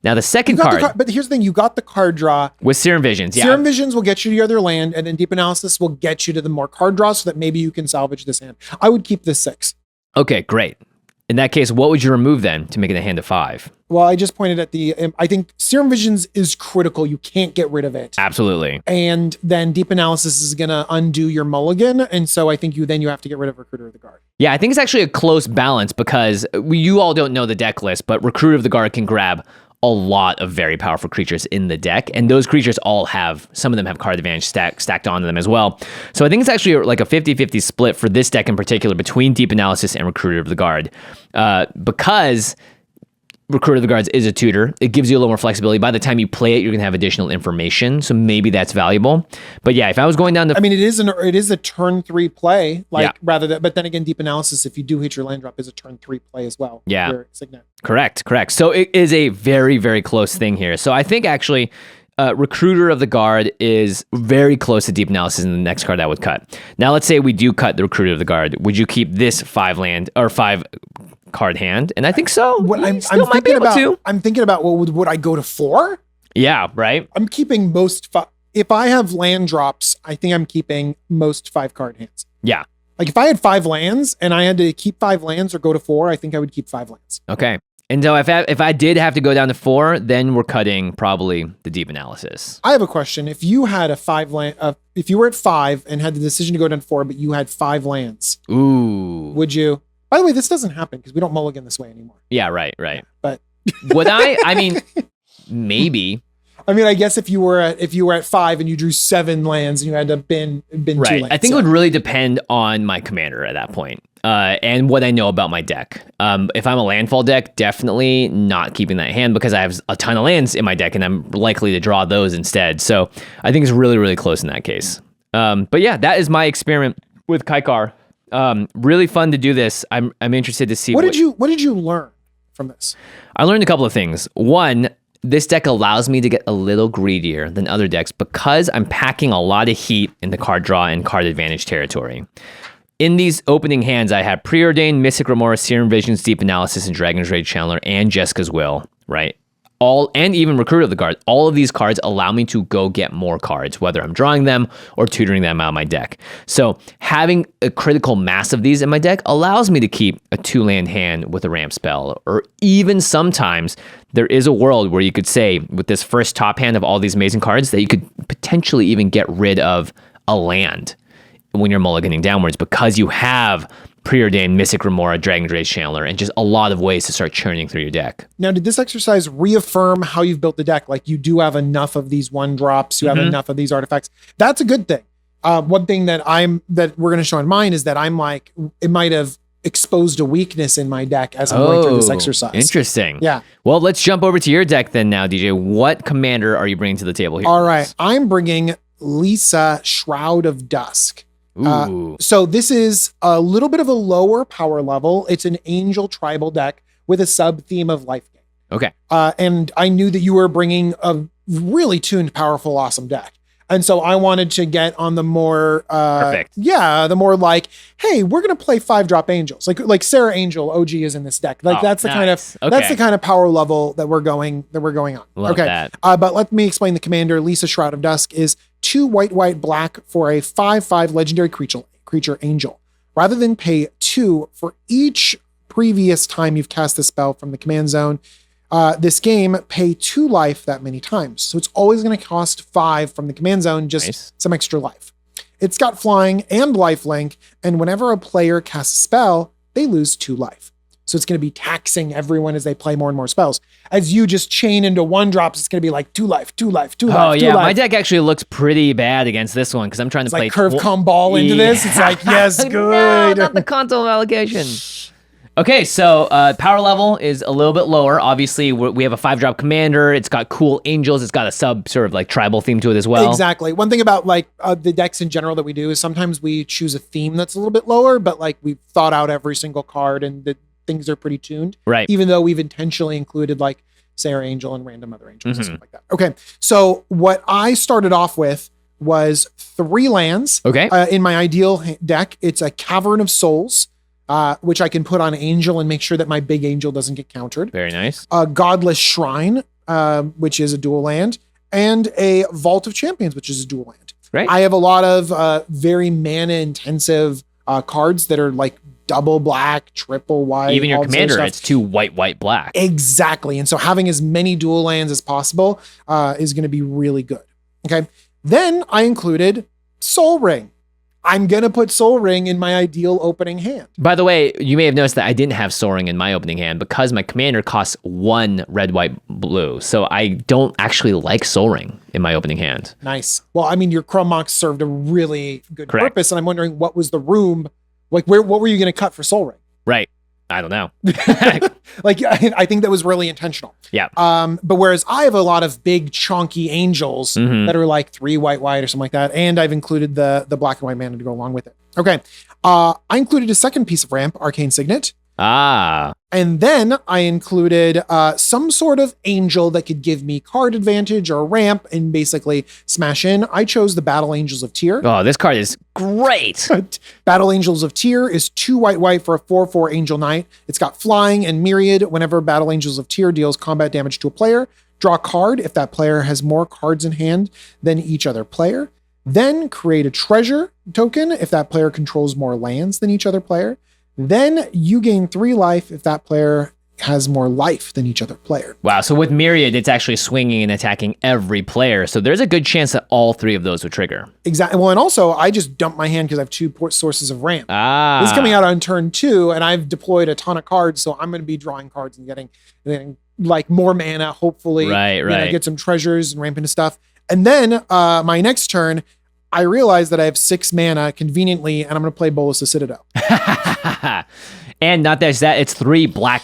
Speaker 3: Now the second card,
Speaker 4: but here's the thing: you got the card draw
Speaker 3: with Serum Visions. Yeah,
Speaker 4: Serum Visions will get you to your other land, and then Deep Analysis will get you to the more card draws, so that maybe you can salvage this hand. I would keep this 6.
Speaker 3: Okay, great. In that case, what would you remove then to make it a hand of 5?
Speaker 4: Well, I just pointed at I think Serum Visions is critical. You can't get rid of it.
Speaker 3: Absolutely.
Speaker 4: And then Deep Analysis is going to undo your mulligan. And so I think you have to get rid of Recruiter of the Guard.
Speaker 3: Yeah, I think it's actually a close balance because you all don't know the deck list, but Recruiter of the Guard can grab a lot of very powerful creatures in the deck, and those creatures some of them have card advantage stacked onto them as well. So I think it's actually like a 50-50 split for this deck in particular between Deep Analysis and Recruiter of the Guard, because Recruiter of the Guards is a tutor. It gives you a little more flexibility. By the time you play it, you're going to have additional information, so maybe that's valuable. But yeah, if I was going down to...
Speaker 4: I mean, it is a turn 3 play, but then again, Deep Analysis, if you do hit your land drop, is a turn 3 play as well.
Speaker 3: Yeah.
Speaker 4: Your Signet.
Speaker 3: Correct. So it is a very, very close thing here. So I think actually Recruiter of the Guard is very close to Deep Analysis in the next card I would cut. Now, let's say we do cut the Recruiter of the Guard. Would you keep this 5 card hand? And I think so.
Speaker 4: I'm thinking about would I go to 4?
Speaker 3: Yeah, right.
Speaker 4: I'm keeping most if I have land drops, I think I'm keeping most 5 card hands.
Speaker 3: Yeah.
Speaker 4: Like if I had 5 lands and I had to keep 5 lands or go to 4, I think I would keep 5 lands.
Speaker 3: Okay. And so if I did have to go down to 4, then we're cutting probably the Deep Analysis.
Speaker 4: I have a question. If you had a 5 land, if you were at 5 and had the decision to go down to 4, but you had 5 lands,
Speaker 3: would
Speaker 4: you? By the way, this doesn't happen because we don't mulligan this way anymore.
Speaker 3: Yeah, right.
Speaker 4: But
Speaker 3: would I? I mean, maybe.
Speaker 4: I mean, I guess if you were at 5 and you drew 7 lands and you had to bin 2 lands.
Speaker 3: I think it would really depend on my commander at that point. and what I know about my deck. If I'm a landfall deck, definitely not keeping that hand because I have a ton of lands in my deck and I'm likely to draw those instead. So I think it's really, really close in that case. But yeah, that is my experiment with Kaikar. Really fun to do this. I'm interested to see
Speaker 4: what did you learn from this?
Speaker 3: I learned a couple of things. One, this deck allows me to get a little greedier than other decks because I'm packing a lot of heat in the card draw and card advantage territory. In these opening hands, I have Preordained, Mystic Remora, Serum Visions, Deep Analysis, and Dragon's Rage Channeler, and Jessica's Will, right? And even Recruit of the Guard. All of these cards allow me to go get more cards, whether I'm drawing them or tutoring them out of my deck. So having a critical mass of these in my deck allows me to keep a 2-land hand with a ramp spell, or even sometimes there is a world where you could say with this first top hand of all these amazing cards that you could potentially even get rid of a land when you're mulliganing downwards because you have Preordained, Mystic Remora, Dragon's Rage Channeler, and just a lot of ways to start churning through your deck.
Speaker 4: Now, did this exercise reaffirm how you've built the deck? Like you do have enough of these 1-drops, you have enough of these artifacts. That's a good thing. One thing that we're going to show in mine is that I'm like, it might have exposed a weakness in my deck as I'm going through this exercise.
Speaker 3: Interesting.
Speaker 4: Yeah.
Speaker 3: Well, let's jump over to your deck then now, DJ. What commander are you bringing to the table here?
Speaker 4: All right. I'm bringing Lisa, Shroud of Dusk. So this is a little bit of a lower power level. It's an angel tribal deck with a sub theme of life gain.
Speaker 3: Okay.
Speaker 4: And I knew that you were bringing a really tuned, powerful, awesome deck. And so I wanted to get on the more,
Speaker 3: Perfect.
Speaker 4: Yeah, the more like, hey, we're going to play 5-drop angels. Like Sarah Angel OG is in this deck. Like that's the that's the kind of power level that we're going on.
Speaker 3: Love that.
Speaker 4: But let me explain the commander. Lisa, Shroud of Dusk is 2 white black for a 5/5 legendary creature angel. Rather than pay 2 for each previous time you've cast the spell from the command zone, this game pay 2 life that many times. So it's always going to cost 5 from the command zone, just some extra life. It's got flying and lifelink, and whenever a player casts a spell, they lose 2 life. So it's going to be taxing everyone as they play more and more spells. As you just chain into 1-drops, it's going to be like 2 life, 2 life, 2 life.
Speaker 3: Oh, yeah.
Speaker 4: Life.
Speaker 3: My deck actually looks pretty bad against this one because I'm trying to play.
Speaker 4: Like curve com ball into this. It's like, yes, good.
Speaker 3: No, not the console allocation. Okay, so power level is a little bit lower. Obviously, we have a 5-drop commander. It's got cool angels. It's got a sub sort of like tribal theme to it as well.
Speaker 4: Exactly. One thing about like the decks in general that we do is sometimes we choose a theme that's a little bit lower, but like we've thought out every single card and the things are pretty tuned.
Speaker 3: Right.
Speaker 4: Even though we've intentionally included like Sarah Angel and random other angels and stuff like that. Okay. So what I started off with was 3 lands.
Speaker 3: Okay.
Speaker 4: In my ideal deck, it's a Cavern of Souls, which I can put on Angel and make sure that my big angel doesn't get countered.
Speaker 3: Very nice.
Speaker 4: A Godless Shrine, which is a dual land, and a Vault of Champions, which is a dual land.
Speaker 3: Great.
Speaker 4: I have a lot of very mana intensive cards that are like double black, triple white.
Speaker 3: Even your
Speaker 4: all this other
Speaker 3: commander,
Speaker 4: stuff.
Speaker 3: it's 2 white, black.
Speaker 4: Exactly. And so having as many dual lands as possible is going to be really good. Okay. Then I included Soul Ring. I'm going to put Soul Ring in my ideal opening hand.
Speaker 3: By the way, you may have noticed that I didn't have Soul Ring in my opening hand because my commander costs 1 red, white, blue. So I don't actually like Soul Ring in my opening hand.
Speaker 4: Nice. Well, I mean, your Chrome Mox served a really good
Speaker 3: Correct.
Speaker 4: purpose. And I'm wondering what was the room, like what were you going to cut for Soul Ring?
Speaker 3: Right. I don't know.
Speaker 4: Like, I think that was really intentional.
Speaker 3: Yeah.
Speaker 4: But whereas I have a lot of big chunky angels that are like 3 white or something like that. And I've included the black and white mana to go along with it. Okay. I included a second piece of ramp, Arcane Signet. And then I included some sort of angel that could give me card advantage or ramp and basically smash in. I chose the Battle Angels of Tyr.
Speaker 3: Oh, this card is great.
Speaker 4: Battle Angels of Tyr is 2 white for a 4/4 Angel Knight. It's got flying and myriad. Whenever Battle Angels of Tyr deals combat damage to a player, draw a card if that player has more cards in hand than each other player. Then create a treasure token if that player controls more lands than each other player. Then you gain 3 life if that player has more life than each other player.
Speaker 3: Wow. So with Myriad, it's actually swinging and attacking every player. So there's a good chance that all 3 of those would trigger.
Speaker 4: Exactly. Well, and also I just dumped my hand because I have 2 sources of ramp. This is coming out on turn 2 and I've deployed a ton of cards. So I'm going to be drawing cards and getting like more mana, hopefully.
Speaker 3: Right.
Speaker 4: Get some treasures and ramp into stuff. And then my next turn, I realize that I have 6 mana conveniently, and I'm going to play Bolus of Citadel.
Speaker 3: And not that it's 3 black,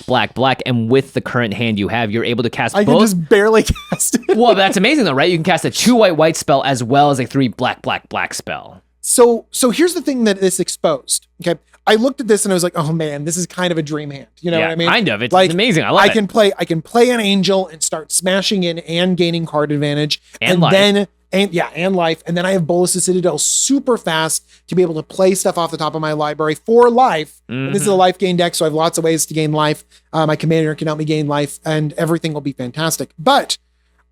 Speaker 3: and with the current hand you have, you're able to cast
Speaker 4: I
Speaker 3: both.
Speaker 4: can just barely cast it.
Speaker 3: Well, that's amazing though, right? You can cast a 2 white spell as well as a 3 black spell.
Speaker 4: So here's the thing that this exposed. Okay, I looked at this and I was like, oh man, this is kind of a dream hand. You know what I mean?
Speaker 3: Kind of. It's amazing. I love it.
Speaker 4: I can play an angel and start smashing in and gaining card advantage,
Speaker 3: and life.
Speaker 4: And life. And then I have Bolus of Citadel super fast to be able to play stuff off the top of my library for life. And this is a life gain deck, so I have lots of ways to gain life. My commander can help me gain life, and everything will be fantastic. But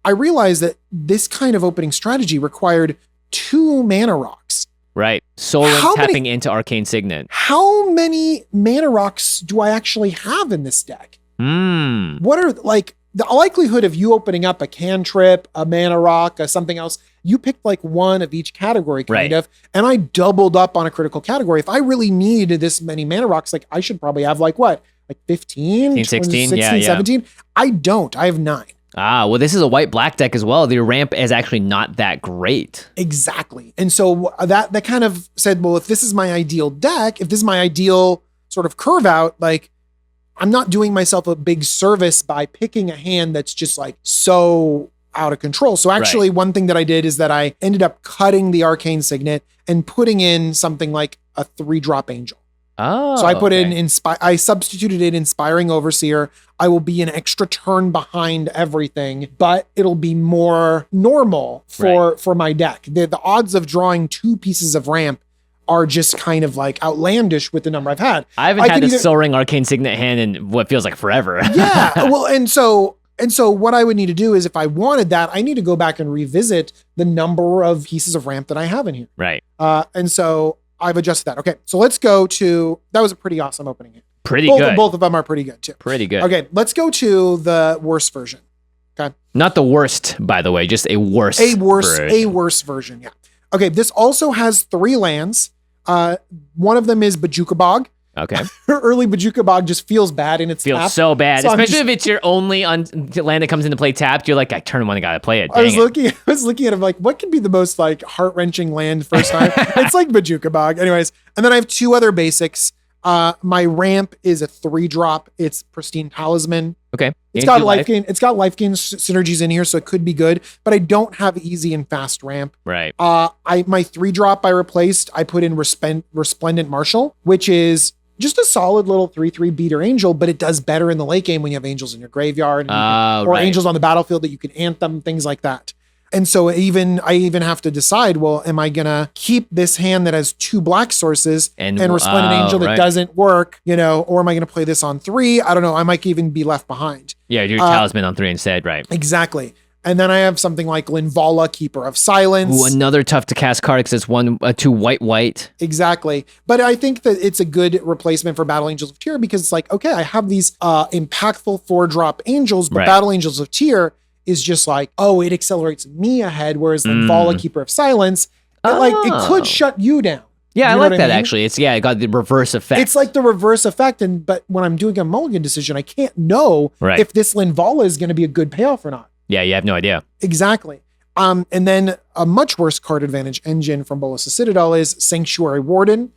Speaker 4: I realized that this kind of opening strategy required 2 mana rocks.
Speaker 3: Right. Soul tapping into Arcane Signet.
Speaker 4: How many mana rocks do I actually have in this deck? What are the likelihood of you opening up a cantrip, a mana rock, something else? You picked like one of each category kind of, and I doubled up on a critical category. If I really need this many mana rocks, like I should probably have like 15,
Speaker 3: 16,
Speaker 4: 17? I don't. I have 9.
Speaker 3: Ah, well, this is a white-black deck as well. The ramp is actually not that great.
Speaker 4: Exactly. And so that kind of said, well, if this is my ideal deck, if this is my ideal sort of curve out, like I'm not doing myself a big service by picking a hand that's just like so out of control. So actually one thing that I did is that I ended up cutting the Arcane Signet and putting in something like a 3-drop angel.
Speaker 3: Oh,
Speaker 4: so I put I substituted in Inspiring Overseer. I will be an extra turn behind everything, but it'll be more normal for my deck. The odds of drawing 2 pieces of ramp are just kind of like outlandish with the number I've had.
Speaker 3: I haven't had a Soul Ring Arcane Signet hand in what feels like forever.
Speaker 4: Yeah. Well, and so what I would need to do is if I wanted that, I need to go back and revisit the number of pieces of ramp that I have in here.
Speaker 3: Right.
Speaker 4: And so I've adjusted that. Okay, so let's go to, that was a pretty awesome opening hand.
Speaker 3: Good.
Speaker 4: Both of them are pretty good too.
Speaker 3: Pretty good.
Speaker 4: Okay, let's go to the worst version. Okay.
Speaker 3: Not the worst, by the way, just a worse version.
Speaker 4: A worse version, yeah. Okay, this also has 3 lands. One of them is Bojuka Bog.
Speaker 3: Okay.
Speaker 4: Early Bojuka Bog just feels bad in its
Speaker 3: feels
Speaker 4: tap.
Speaker 3: so bad,
Speaker 4: so
Speaker 3: especially if it's your only land that comes into play tapped. You're like, I turn 1, I gotta play it.
Speaker 4: I was looking at it like, what could be the most like heart-wrenching land first time? It's like Bojuka Bog. Anyways, and then I have 2 other basics. My ramp is a 3-drop. It's Pristine Talisman.
Speaker 3: Okay.
Speaker 4: It's got life gain. It's got life gain synergies in here, so it could be good. But I don't have easy and fast ramp.
Speaker 3: Right.
Speaker 4: My 3-drop I replaced. I put in Resplendent Marshal, which is just a solid little 3/3 beater angel, but it does better in the late game when you have angels in your graveyard or angels on the battlefield that you can anthem, things like that. And so I even have to decide, well, am I gonna keep this hand that has 2 black sources and Resplendent Angel that doesn't work, or am I gonna play this on 3? I don't know. I might even be left behind.
Speaker 3: Yeah, your Talisman on 3 instead, right?
Speaker 4: Exactly. And then I have something like Linvala, Keeper of Silence.
Speaker 3: Ooh, another tough to cast card because it's 2 white.
Speaker 4: Exactly. But I think that it's a good replacement for Battle Angels of Tyr because it's like, okay, I have these impactful 4-drop angels, but Battle Angels of Tyr is just like, oh, it accelerates me ahead, whereas Linvala, Keeper of Silence, it could shut you down.
Speaker 3: Yeah,
Speaker 4: you
Speaker 3: I like that actually. It got the reverse effect.
Speaker 4: It's like the reverse effect, but when I'm doing a mulligan decision, I can't know if this Linvala is going to be a good payoff or not.
Speaker 3: Yeah, you have no idea.
Speaker 4: Exactly. And then a much worse card advantage engine from Bolus of Citadel is Sanctuary Warden.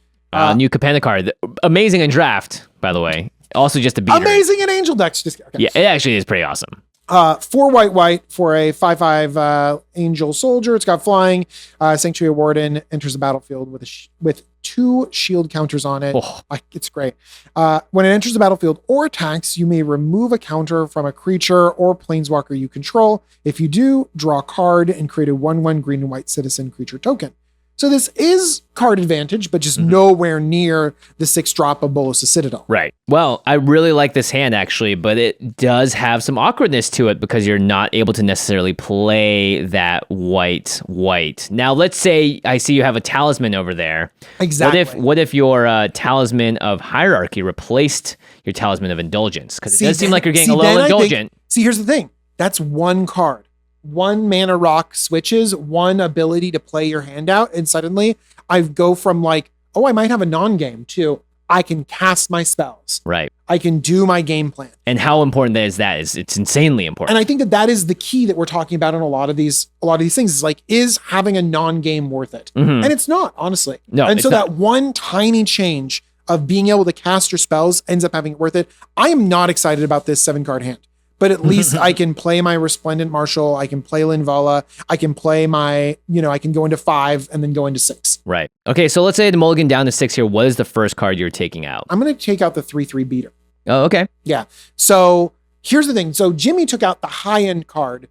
Speaker 3: New Capenna card. Amazing in draft, by the way. Also just a beater.
Speaker 4: Amazing in angel decks.
Speaker 3: Yeah, it actually is pretty awesome.
Speaker 4: 4 white for a 5/5 angel soldier. It's got flying. Sanctuary Warden enters the battlefield with 2 shield counters on it.
Speaker 3: Oh.
Speaker 4: It's great. When it enters the battlefield or attacks, you may remove a counter from a creature or planeswalker you control. If you do, draw a card and create a 1/1 green and white citizen creature token. So this is card advantage, but just nowhere near the 6-drop of Bolus of Citadel.
Speaker 3: Right. Well, I really like this hand actually, but it does have some awkwardness to it because you're not able to necessarily play that white. Now, let's say I see you have a Talisman over there.
Speaker 4: Exactly.
Speaker 3: What if your Talisman of Hierarchy replaced your Talisman of Indulgence? Because it does seem like you're getting a little indulgent.
Speaker 4: Here's the thing. That's 1 card. 1 mana rock switches, 1 ability to play your hand out, and suddenly I go from like, oh, I might have a non-game to, I can cast my spells.
Speaker 3: Right.
Speaker 4: I can do my game plan.
Speaker 3: And how important is that? It's insanely important.
Speaker 4: And I think that is the key that we're talking about in a lot of these things is like, is having a non-game worth it? And it's not, honestly.
Speaker 3: No,
Speaker 4: and so
Speaker 3: it's not.
Speaker 4: that one tiny change of being able to cast your spells ends up having it worth it. I am not excited about this 7-card hand, but at least I can play my Resplendent Marshal. I can play Linvala. I can play my, I can go into 5 and then go into 6.
Speaker 3: Right. Okay, so let's say the mulligan down to 6 here. What is the first card you're taking out?
Speaker 4: I'm going to take out the 3/3 beater.
Speaker 3: Oh, okay.
Speaker 4: Yeah. So here's the thing. So Jimmy took out the high-end card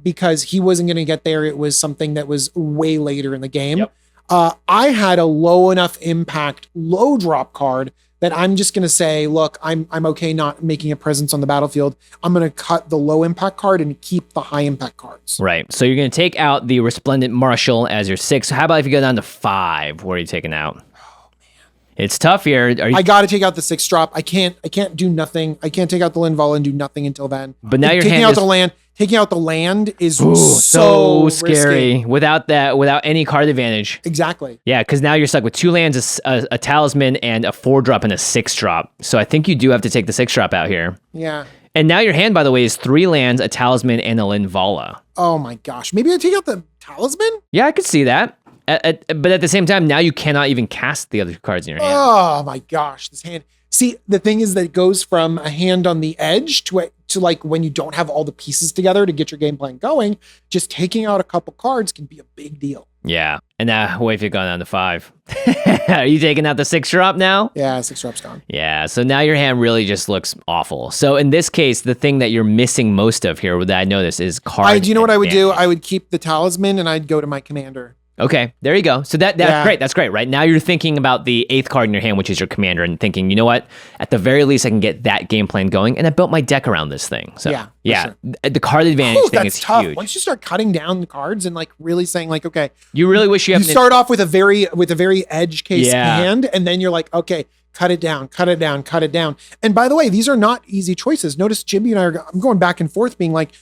Speaker 4: because he wasn't going to get there. It was something that was way later in the game.
Speaker 3: Yep.
Speaker 4: I had a low enough impact, low drop card that I'm just going to say, look, I'm okay not making a presence on the battlefield. I'm going to cut the low impact card and keep the high impact cards.
Speaker 3: Right. So you're going to take out the Resplendent Marshal as your 6. So how about if you go down to 5? What are you taking out? Oh, man. It's tough here.
Speaker 4: I got to take out the 6 drop. I can't do nothing. I can't take out the Linvala and do nothing until then.
Speaker 3: But now your
Speaker 4: taking
Speaker 3: hand
Speaker 4: out
Speaker 3: is...
Speaker 4: the land. Taking out the land is
Speaker 3: so scary
Speaker 4: risky.
Speaker 3: without any card advantage.
Speaker 4: Exactly.
Speaker 3: Yeah, because now you're stuck with 2 lands, a talisman, and a 4-drop and a 6-drop. So I think you do have to take the 6-drop out here.
Speaker 4: Yeah.
Speaker 3: And now your hand, by the way, is 3 lands, a talisman, and a Linvala.
Speaker 4: Oh my gosh. Maybe I take out the talisman?
Speaker 3: Yeah, I could see that. But at the same time, now you cannot even cast the other cards in your hand.
Speaker 4: Oh my gosh. This hand. See, the thing is that it goes from a hand on the edge to like when you don't have all the pieces together to get your game plan going, just taking out a couple cards can be a big deal.
Speaker 3: Yeah. And now, what if you've gone down to 5? Are you taking out the 6-drop now?
Speaker 4: Yeah, 6-drop's gone.
Speaker 3: Yeah, so now your hand really just looks awful. So in this case, the thing that you're missing most of here that I noticed is card
Speaker 4: Do you know what I would do?
Speaker 3: advantage.
Speaker 4: I would keep the talisman and I'd go to my commander.
Speaker 3: Okay, there you go. So that's great. That's great, right? Now you're thinking about the 8th card in your hand, which is your commander, and thinking, you know what? At the very least, I can get that game plan going, and I built my deck around this thing. So
Speaker 4: Yeah, for sure.
Speaker 3: The card advantage thing
Speaker 4: that's
Speaker 3: is
Speaker 4: tough.
Speaker 3: huge.
Speaker 4: Once you start cutting down the cards and like really saying like, okay,
Speaker 3: You really wish you
Speaker 4: you
Speaker 3: have
Speaker 4: start off with a very edge case
Speaker 3: Yeah.
Speaker 4: hand, and then you're like, okay, cut it down, cut it down, cut it down. And by the way, these are not easy choices. Notice Jimmy and I'm going back and forth being like,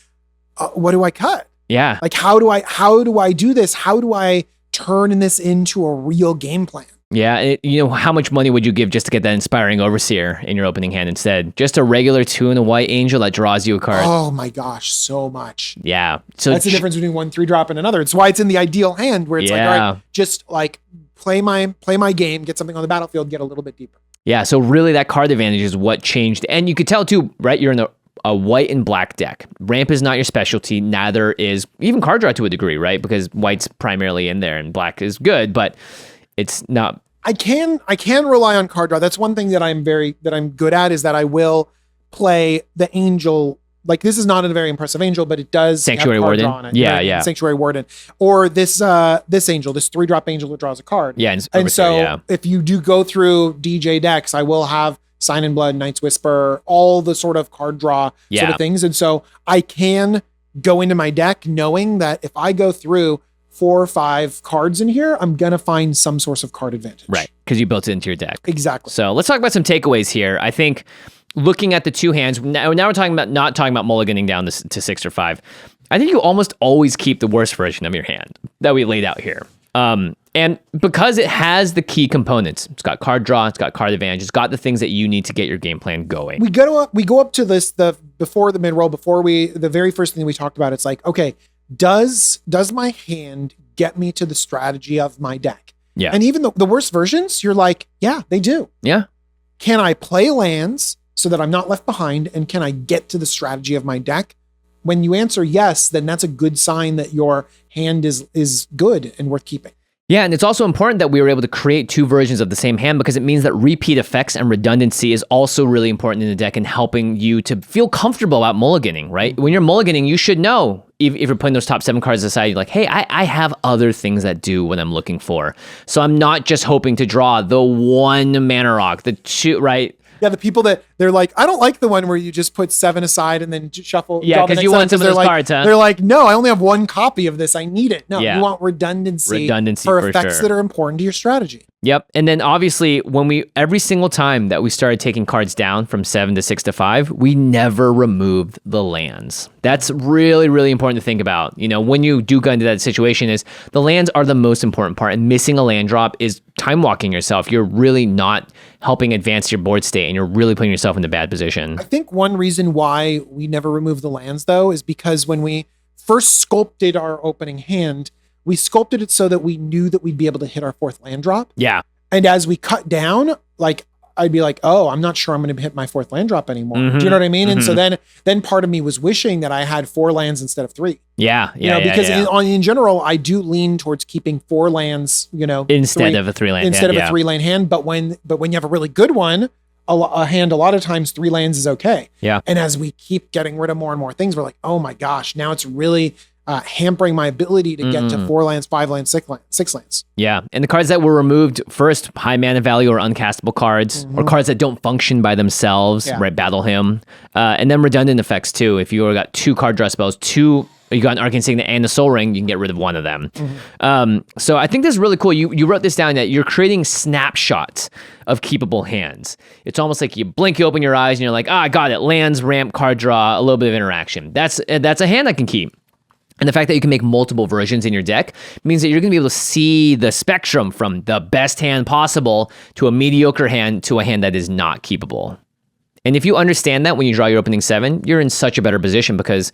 Speaker 4: what do I cut?
Speaker 3: Yeah.
Speaker 4: Like, how do I do this? How do I turn this into a real game plan?
Speaker 3: Yeah, how much money would you give just to get that Inspiring Overseer in your opening hand instead? Just a regular 2 and a white angel that draws you a card.
Speaker 4: Oh my gosh, so much.
Speaker 3: Yeah. So
Speaker 4: That's the difference between 1 3-drop and another. It's why it's in the ideal hand where it's like, all right, just like play my game, get something on the battlefield, get a little bit deeper.
Speaker 3: Yeah, so really that card advantage is what changed. And you could tell too, right? You're in a white and black deck. Ramp is not your specialty. Neither is even card draw to a degree, right? Because white's primarily in there and black is good, but it's not.
Speaker 4: I can rely on card draw. That's one thing that I'm good at is that I will play the angel. Like this is not a very impressive angel, but it does
Speaker 3: Sanctuary
Speaker 4: have card
Speaker 3: Warden.
Speaker 4: draw on it.
Speaker 3: Yeah,
Speaker 4: right?
Speaker 3: yeah.
Speaker 4: Sanctuary Warden. Or this angel, this 3-drop angel that draws a card.
Speaker 3: Yeah,
Speaker 4: and so if you do go through DJ decks, I will have Sign in Blood, Knight's Whisper, all the sort of card draw sort of things. And so I can go into my deck knowing that if I go through 4 or 5 cards in here, I'm going to find some source of card advantage.
Speaker 3: Right, because you built it into your deck.
Speaker 4: Exactly.
Speaker 3: So let's talk about some takeaways here. I think looking at the 2 hands, now we're not talking about mulliganing down to 6 or 5. I think you almost always keep the worst version of your hand that we laid out here. And because it has the key components, it's got card draw, it's got card advantage, it's got the things that you need to get your game plan going.
Speaker 4: We go up to this before the mid roll, the very first thing we talked about. It's like, okay, does my hand get me to the strategy of my deck?
Speaker 3: Yeah.
Speaker 4: And even the worst versions, you're like, yeah, they do.
Speaker 3: Yeah.
Speaker 4: Can I play lands so that I'm not left behind? And can I get to the strategy of my deck? When you answer yes, then that's a good sign that your hand is good and worth keeping.
Speaker 3: Yeah, and it's also important that we were able to create 2 versions of the same hand because it means that repeat effects and redundancy is also really important in the deck and helping you to feel comfortable about mulliganing, right? When you're mulliganing, you should know, if you're putting those top 7 cards aside, you're like, hey, I have other things that do what I'm looking for. So I'm not just hoping to draw the 1 mana rock, the 2, right?
Speaker 4: Yeah, the people that they're like, I don't like the one where you just put 7 aside and then shuffle.
Speaker 3: Yeah, because you want some of those cards, huh?
Speaker 4: They're like, no, I only have 1 copy of this. I need it. No,
Speaker 3: Yeah.
Speaker 4: you want redundancy
Speaker 3: Redundancy
Speaker 4: for
Speaker 3: for
Speaker 4: effects
Speaker 3: sure.
Speaker 4: that are important to your strategy.
Speaker 3: Yep. And then obviously every single time that we started taking cards down from 7 to 6 to 5, we never removed the lands. That's really, really important to think about. When you do go into that situation is the lands are the most important part, and missing a land drop is time walking yourself. You're really not helping advance your board state, and you're really putting yourself in a bad position.
Speaker 4: I think one reason why we never remove the lands though is because when we first sculpted our opening hand, we sculpted it so that we knew that we'd be able to hit our 4th land drop.
Speaker 3: Yeah.
Speaker 4: And as we cut down, like I'd be like, oh, I'm not sure I'm going to hit my 4th land drop anymore. Do you know what I mean? And so then part of me was wishing that I had 4 lands instead of 3.
Speaker 3: Yeah.
Speaker 4: Because in general, I do lean towards keeping 4 lands,
Speaker 3: instead of a 3-lane
Speaker 4: instead of a 3-lane hand. But when you have a really good one, a hand, a lot of times 3 lands is okay.
Speaker 3: Yeah.
Speaker 4: And as we keep getting rid of more and more things, we're like, oh my gosh, now it's really hampering my ability to get to 4 lands, 5 lands, 6 lands.
Speaker 3: Yeah. And the cards that were removed first, high mana value or uncastable cards, or cards that don't function by themselves, right? Battle Hymn. And then redundant effects too. If you got 2 card draw spells, you got an Arcane Signet and a Soul Ring, you can get rid of one of them. So I think this is really cool. You wrote this down that you're creating snapshots of keepable hands. It's almost like you blink, you open your eyes, and you're like, I got it. Lands, ramp, card draw, a little bit of interaction. That's a hand I can keep. And the fact that you can make multiple versions in your deck means that you're going to be able to see the spectrum from the best hand possible to a mediocre hand to a hand that is not keepable. And if you understand that when you draw your opening 7, you're in such a better position, because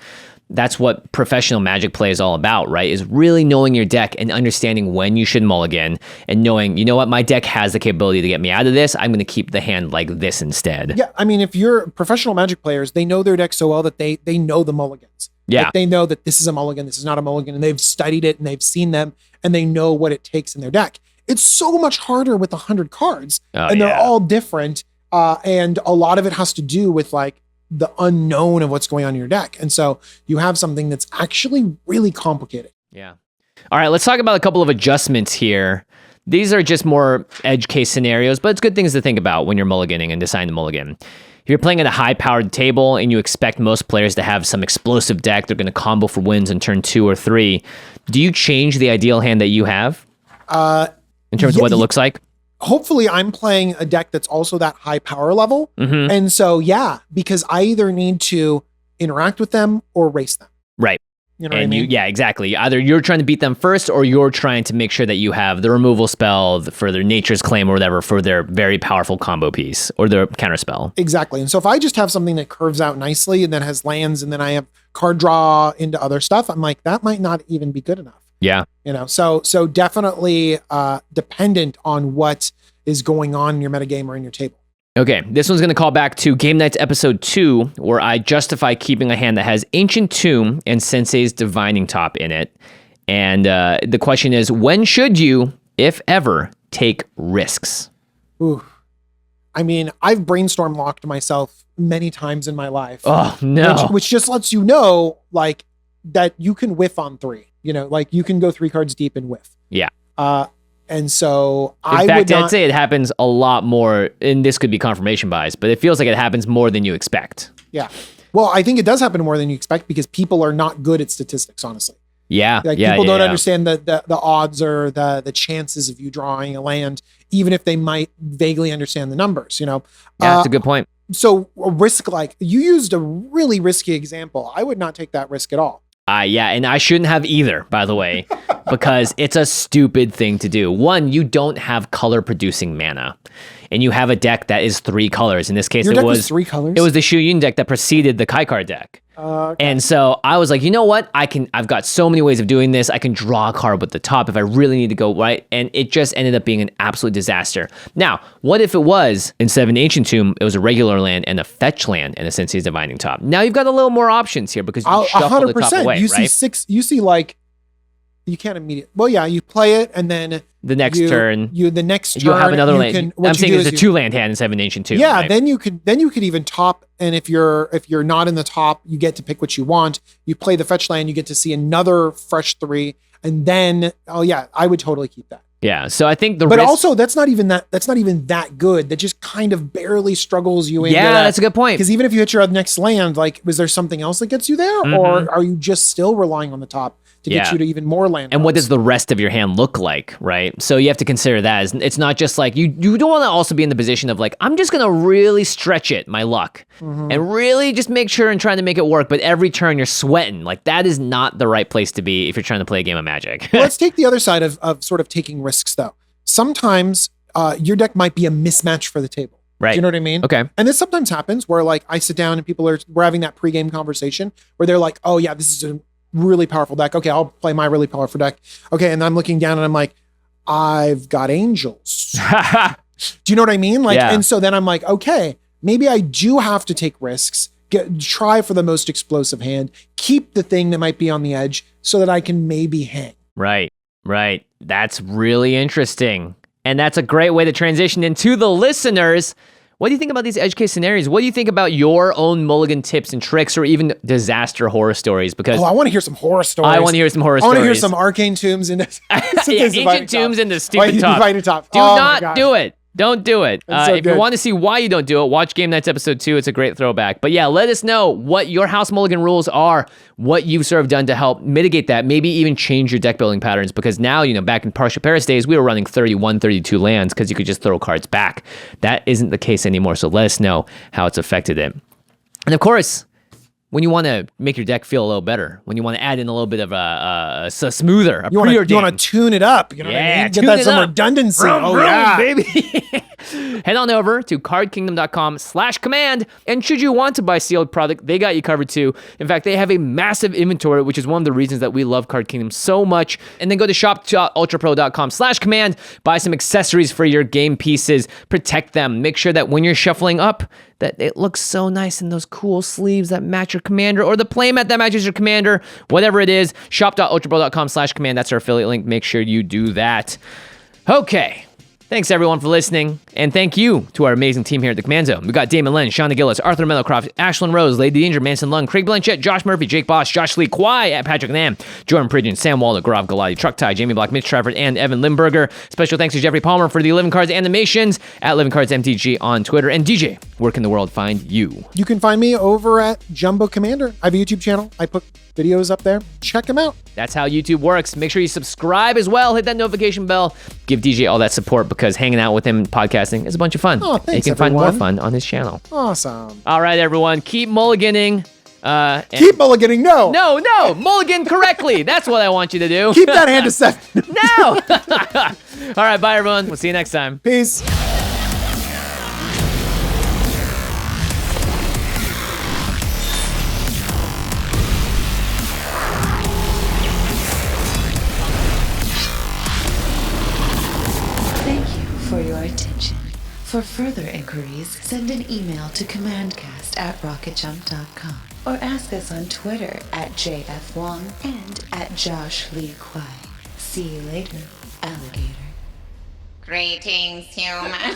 Speaker 3: that's what professional Magic play is all about, right? Is really knowing your deck and understanding when you should mulligan, and knowing, my deck has the capability to get me out of this. I'm going to keep the hand like this instead.
Speaker 4: Yeah, I mean, if you're professional Magic players, they know their deck so well that they know the mulligans.
Speaker 3: Yeah.
Speaker 4: Like they know that this is a mulligan, this is not a mulligan, and they've studied it and they've seen them and they know what it takes in their deck. It's so much harder with 100 cards, and they're all different. And a lot of it has to do with like the unknown of what's going on in your deck. And so you have something that's actually really complicated.
Speaker 3: Yeah. All right, let's talk about a couple of adjustments here. These are just more edge case scenarios, but it's good things to think about when you're mulliganing and deciding to mulligan. If you're playing at a high-powered table and you expect most players to have some explosive deck, they're going to combo for wins in turn 2 or 3, do you change the ideal hand that you have in terms of what it looks like?
Speaker 4: Hopefully I'm playing a deck that's also that high power level. And so, because I either need to interact with them or race them.
Speaker 3: Right.
Speaker 4: You know what I mean?
Speaker 3: Yeah, exactly. Either you're trying to beat them first, or you're trying to make sure that you have the removal spell for their Nature's Claim or whatever for their very powerful combo piece or their counter spell.
Speaker 4: Exactly. And so if I just have something that curves out nicely and then has lands and then I have card draw into other stuff, I'm like, that might not even be good enough.
Speaker 3: Yeah.
Speaker 4: So definitely dependent on what is going on in your metagame or in your table.
Speaker 3: Okay, this one's going to call back to Game Nights episode 2, where I justify keeping a hand that has Ancient Tomb and Sensei's Divining Top in it. And the question is, when should you, if ever, take risks?
Speaker 4: Ooh. I mean, I've brainstorm locked myself many times in my life.
Speaker 3: Oh, no.
Speaker 4: Which just lets you know, like, that you can whiff on 3. Like you can go 3 cards deep and whiff.
Speaker 3: Yeah.
Speaker 4: And so
Speaker 3: I'd say it happens a lot more, and this could be confirmation bias, but it feels like it happens more than you expect.
Speaker 4: Yeah. Well, I think it does happen more than you expect because people are not good at statistics, honestly.
Speaker 3: Yeah.
Speaker 4: Like people don't understand the odds or the chances of you drawing a land, even if they might vaguely understand the numbers,
Speaker 3: Yeah, that's a good point.
Speaker 4: So a risk, like you used a really risky example. I would not take that risk at all.
Speaker 3: Yeah, and I shouldn't have either, by the way, because it's a stupid thing to do. One, you don't have color producing mana, and you have a deck that is 3 colors. In this case,
Speaker 4: Your deck was 3 colors?
Speaker 3: It was the Shu Yun deck that preceded the Kai card deck.
Speaker 4: Okay.
Speaker 3: And so I was like, you know what? I've got so many ways of doing this. I can draw a card with the top if I really need to go right. And it just ended up being an absolute disaster. Now, what if it was, instead of an Ancient Tomb, it was a regular land and a fetch land and a Sensei's Divining Top? Now you've got a little more options here because you shuffle the top away,
Speaker 4: you see 6, you see like, you can't immediately, well, yeah, you play it and then
Speaker 3: the next turn
Speaker 4: you'll have
Speaker 3: another land. I'm saying it's a 2-land hand instead of an Ancient Tomb.
Speaker 4: Yeah,
Speaker 3: right?
Speaker 4: then you could even top, and if you're not in the top, you get to pick what you want. You play the fetch land, you get to see another fresh 3, and then I would totally keep that.
Speaker 3: Yeah. So I think
Speaker 4: but also that's not even that good. That just kind of barely struggles you into
Speaker 3: Yeah, that's a good point.
Speaker 4: Because even if you hit your next land, like, was there something else that gets you there? Or are you just still relying on the top to get you to even more land?
Speaker 3: And what does the rest of your hand look like, right? So you have to consider that. It's not just like, you don't want to also be in the position of like, I'm just going to really stretch my luck, and really just make sure and trying to make it work. But every turn you're sweating. Like, that is not the right place to be if you're trying to play a game of Magic.
Speaker 4: Well, let's take the other side of sort of taking risks, though. Sometimes your deck might be a mismatch for the table.
Speaker 3: Right.
Speaker 4: Do you know what I mean?
Speaker 3: Okay.
Speaker 4: And this sometimes happens where, like, I sit down and we're having that pregame conversation where they're like, oh yeah, this is a really powerful deck. Okay, I'll play my really powerful deck. Okay, and I'm looking down and I'm like, I've got angels. Do you know what I mean? Like, and so then I'm like, okay, maybe I do have to take risks, try for the most explosive hand, keep the thing that might be on the edge so that I can maybe hang.
Speaker 3: Right. That's really interesting. And that's a great way to transition into the listeners. What do you think about these edge case scenarios? What do you think about your own mulligan tips and tricks, or even disaster horror stories? Because
Speaker 4: I want to hear some horror stories.
Speaker 3: I want to hear some horror stories.
Speaker 4: I want to hear some arcane tombs and
Speaker 3: ancient tombs in the stupid top. Do
Speaker 4: Oh
Speaker 3: not do it. Don't do it. If you want to see why you don't do it, watch Game Nights episode 2. It's a great throwback. But yeah, let us know what your house mulligan rules are, what you've sort of done to help mitigate that, maybe even change your deck building patterns. Because now, back in Partial Paris days, we were running 31, 32 lands because you could just throw cards back. That isn't the case anymore. So let us know how it's affected it. And of course, when you want to make your deck feel a little better, when you want to add in a little bit of a smoother,
Speaker 4: you want to tune it up. You know what I mean? Get that some redundancy.
Speaker 3: Baby. Head on over to cardkingdom.com/command. And should you want to buy sealed product, they got you covered too. In fact, they have a massive inventory, which is one of the reasons that we love Card Kingdom so much. And then go to shop.ultrapro.com/command. Buy some accessories for your game pieces. Protect them. Make sure that when you're shuffling up, that it looks so nice in those cool sleeves that match your commander, or the playmat that matches your commander, whatever it is. Shop.ultrapro.com/command. That's our affiliate link. Make sure you do that. Okay. Thanks, everyone, for listening. And thank you to our amazing team here at the Command Zone. We got Damon Len, Shauna Gillis, Arthur Meadowcroft, Ashlyn Rose, Lady Danger, Manson Lung, Craig Blanchett, Josh Murphy, Jake Boss, Josh Lee, Kwai at Patrick Nam, Jordan Pridgeon, Sam Waldo, Gaurav Galati, Truck Tie, Jamie Block, Mitch Trafford, and Evan Limburger. Special thanks to Jeffrey Palmer for the Living Cards animations at Living Cards MTG on Twitter. And DJ, where can the world find you?
Speaker 4: You can find me over at Jumbo Commander. I have a YouTube channel. I put videos up there. Check them out.
Speaker 3: That's how YouTube works. Make sure you subscribe as well. Hit that notification bell. Give DJ all that support, because hanging out with him podcasting is a bunch of fun.
Speaker 4: Oh, thanks,
Speaker 3: you can
Speaker 4: everyone.
Speaker 3: find more fun on his channel.
Speaker 4: Awesome.
Speaker 3: All right, everyone. Keep mulliganing.
Speaker 4: Keep mulliganing. No,
Speaker 3: mulligan correctly. That's what I want you to do.
Speaker 4: Keep that hand to 7.
Speaker 3: No. All right, bye, everyone. We'll see you next time.
Speaker 4: Peace.
Speaker 2: Thank you for your attention. For further inquiries, send an email to commandcast@rocketjump.com or ask us on Twitter at JFWong and at Josh Lee Kwai. See you later, alligator.
Speaker 7: Greetings, humans.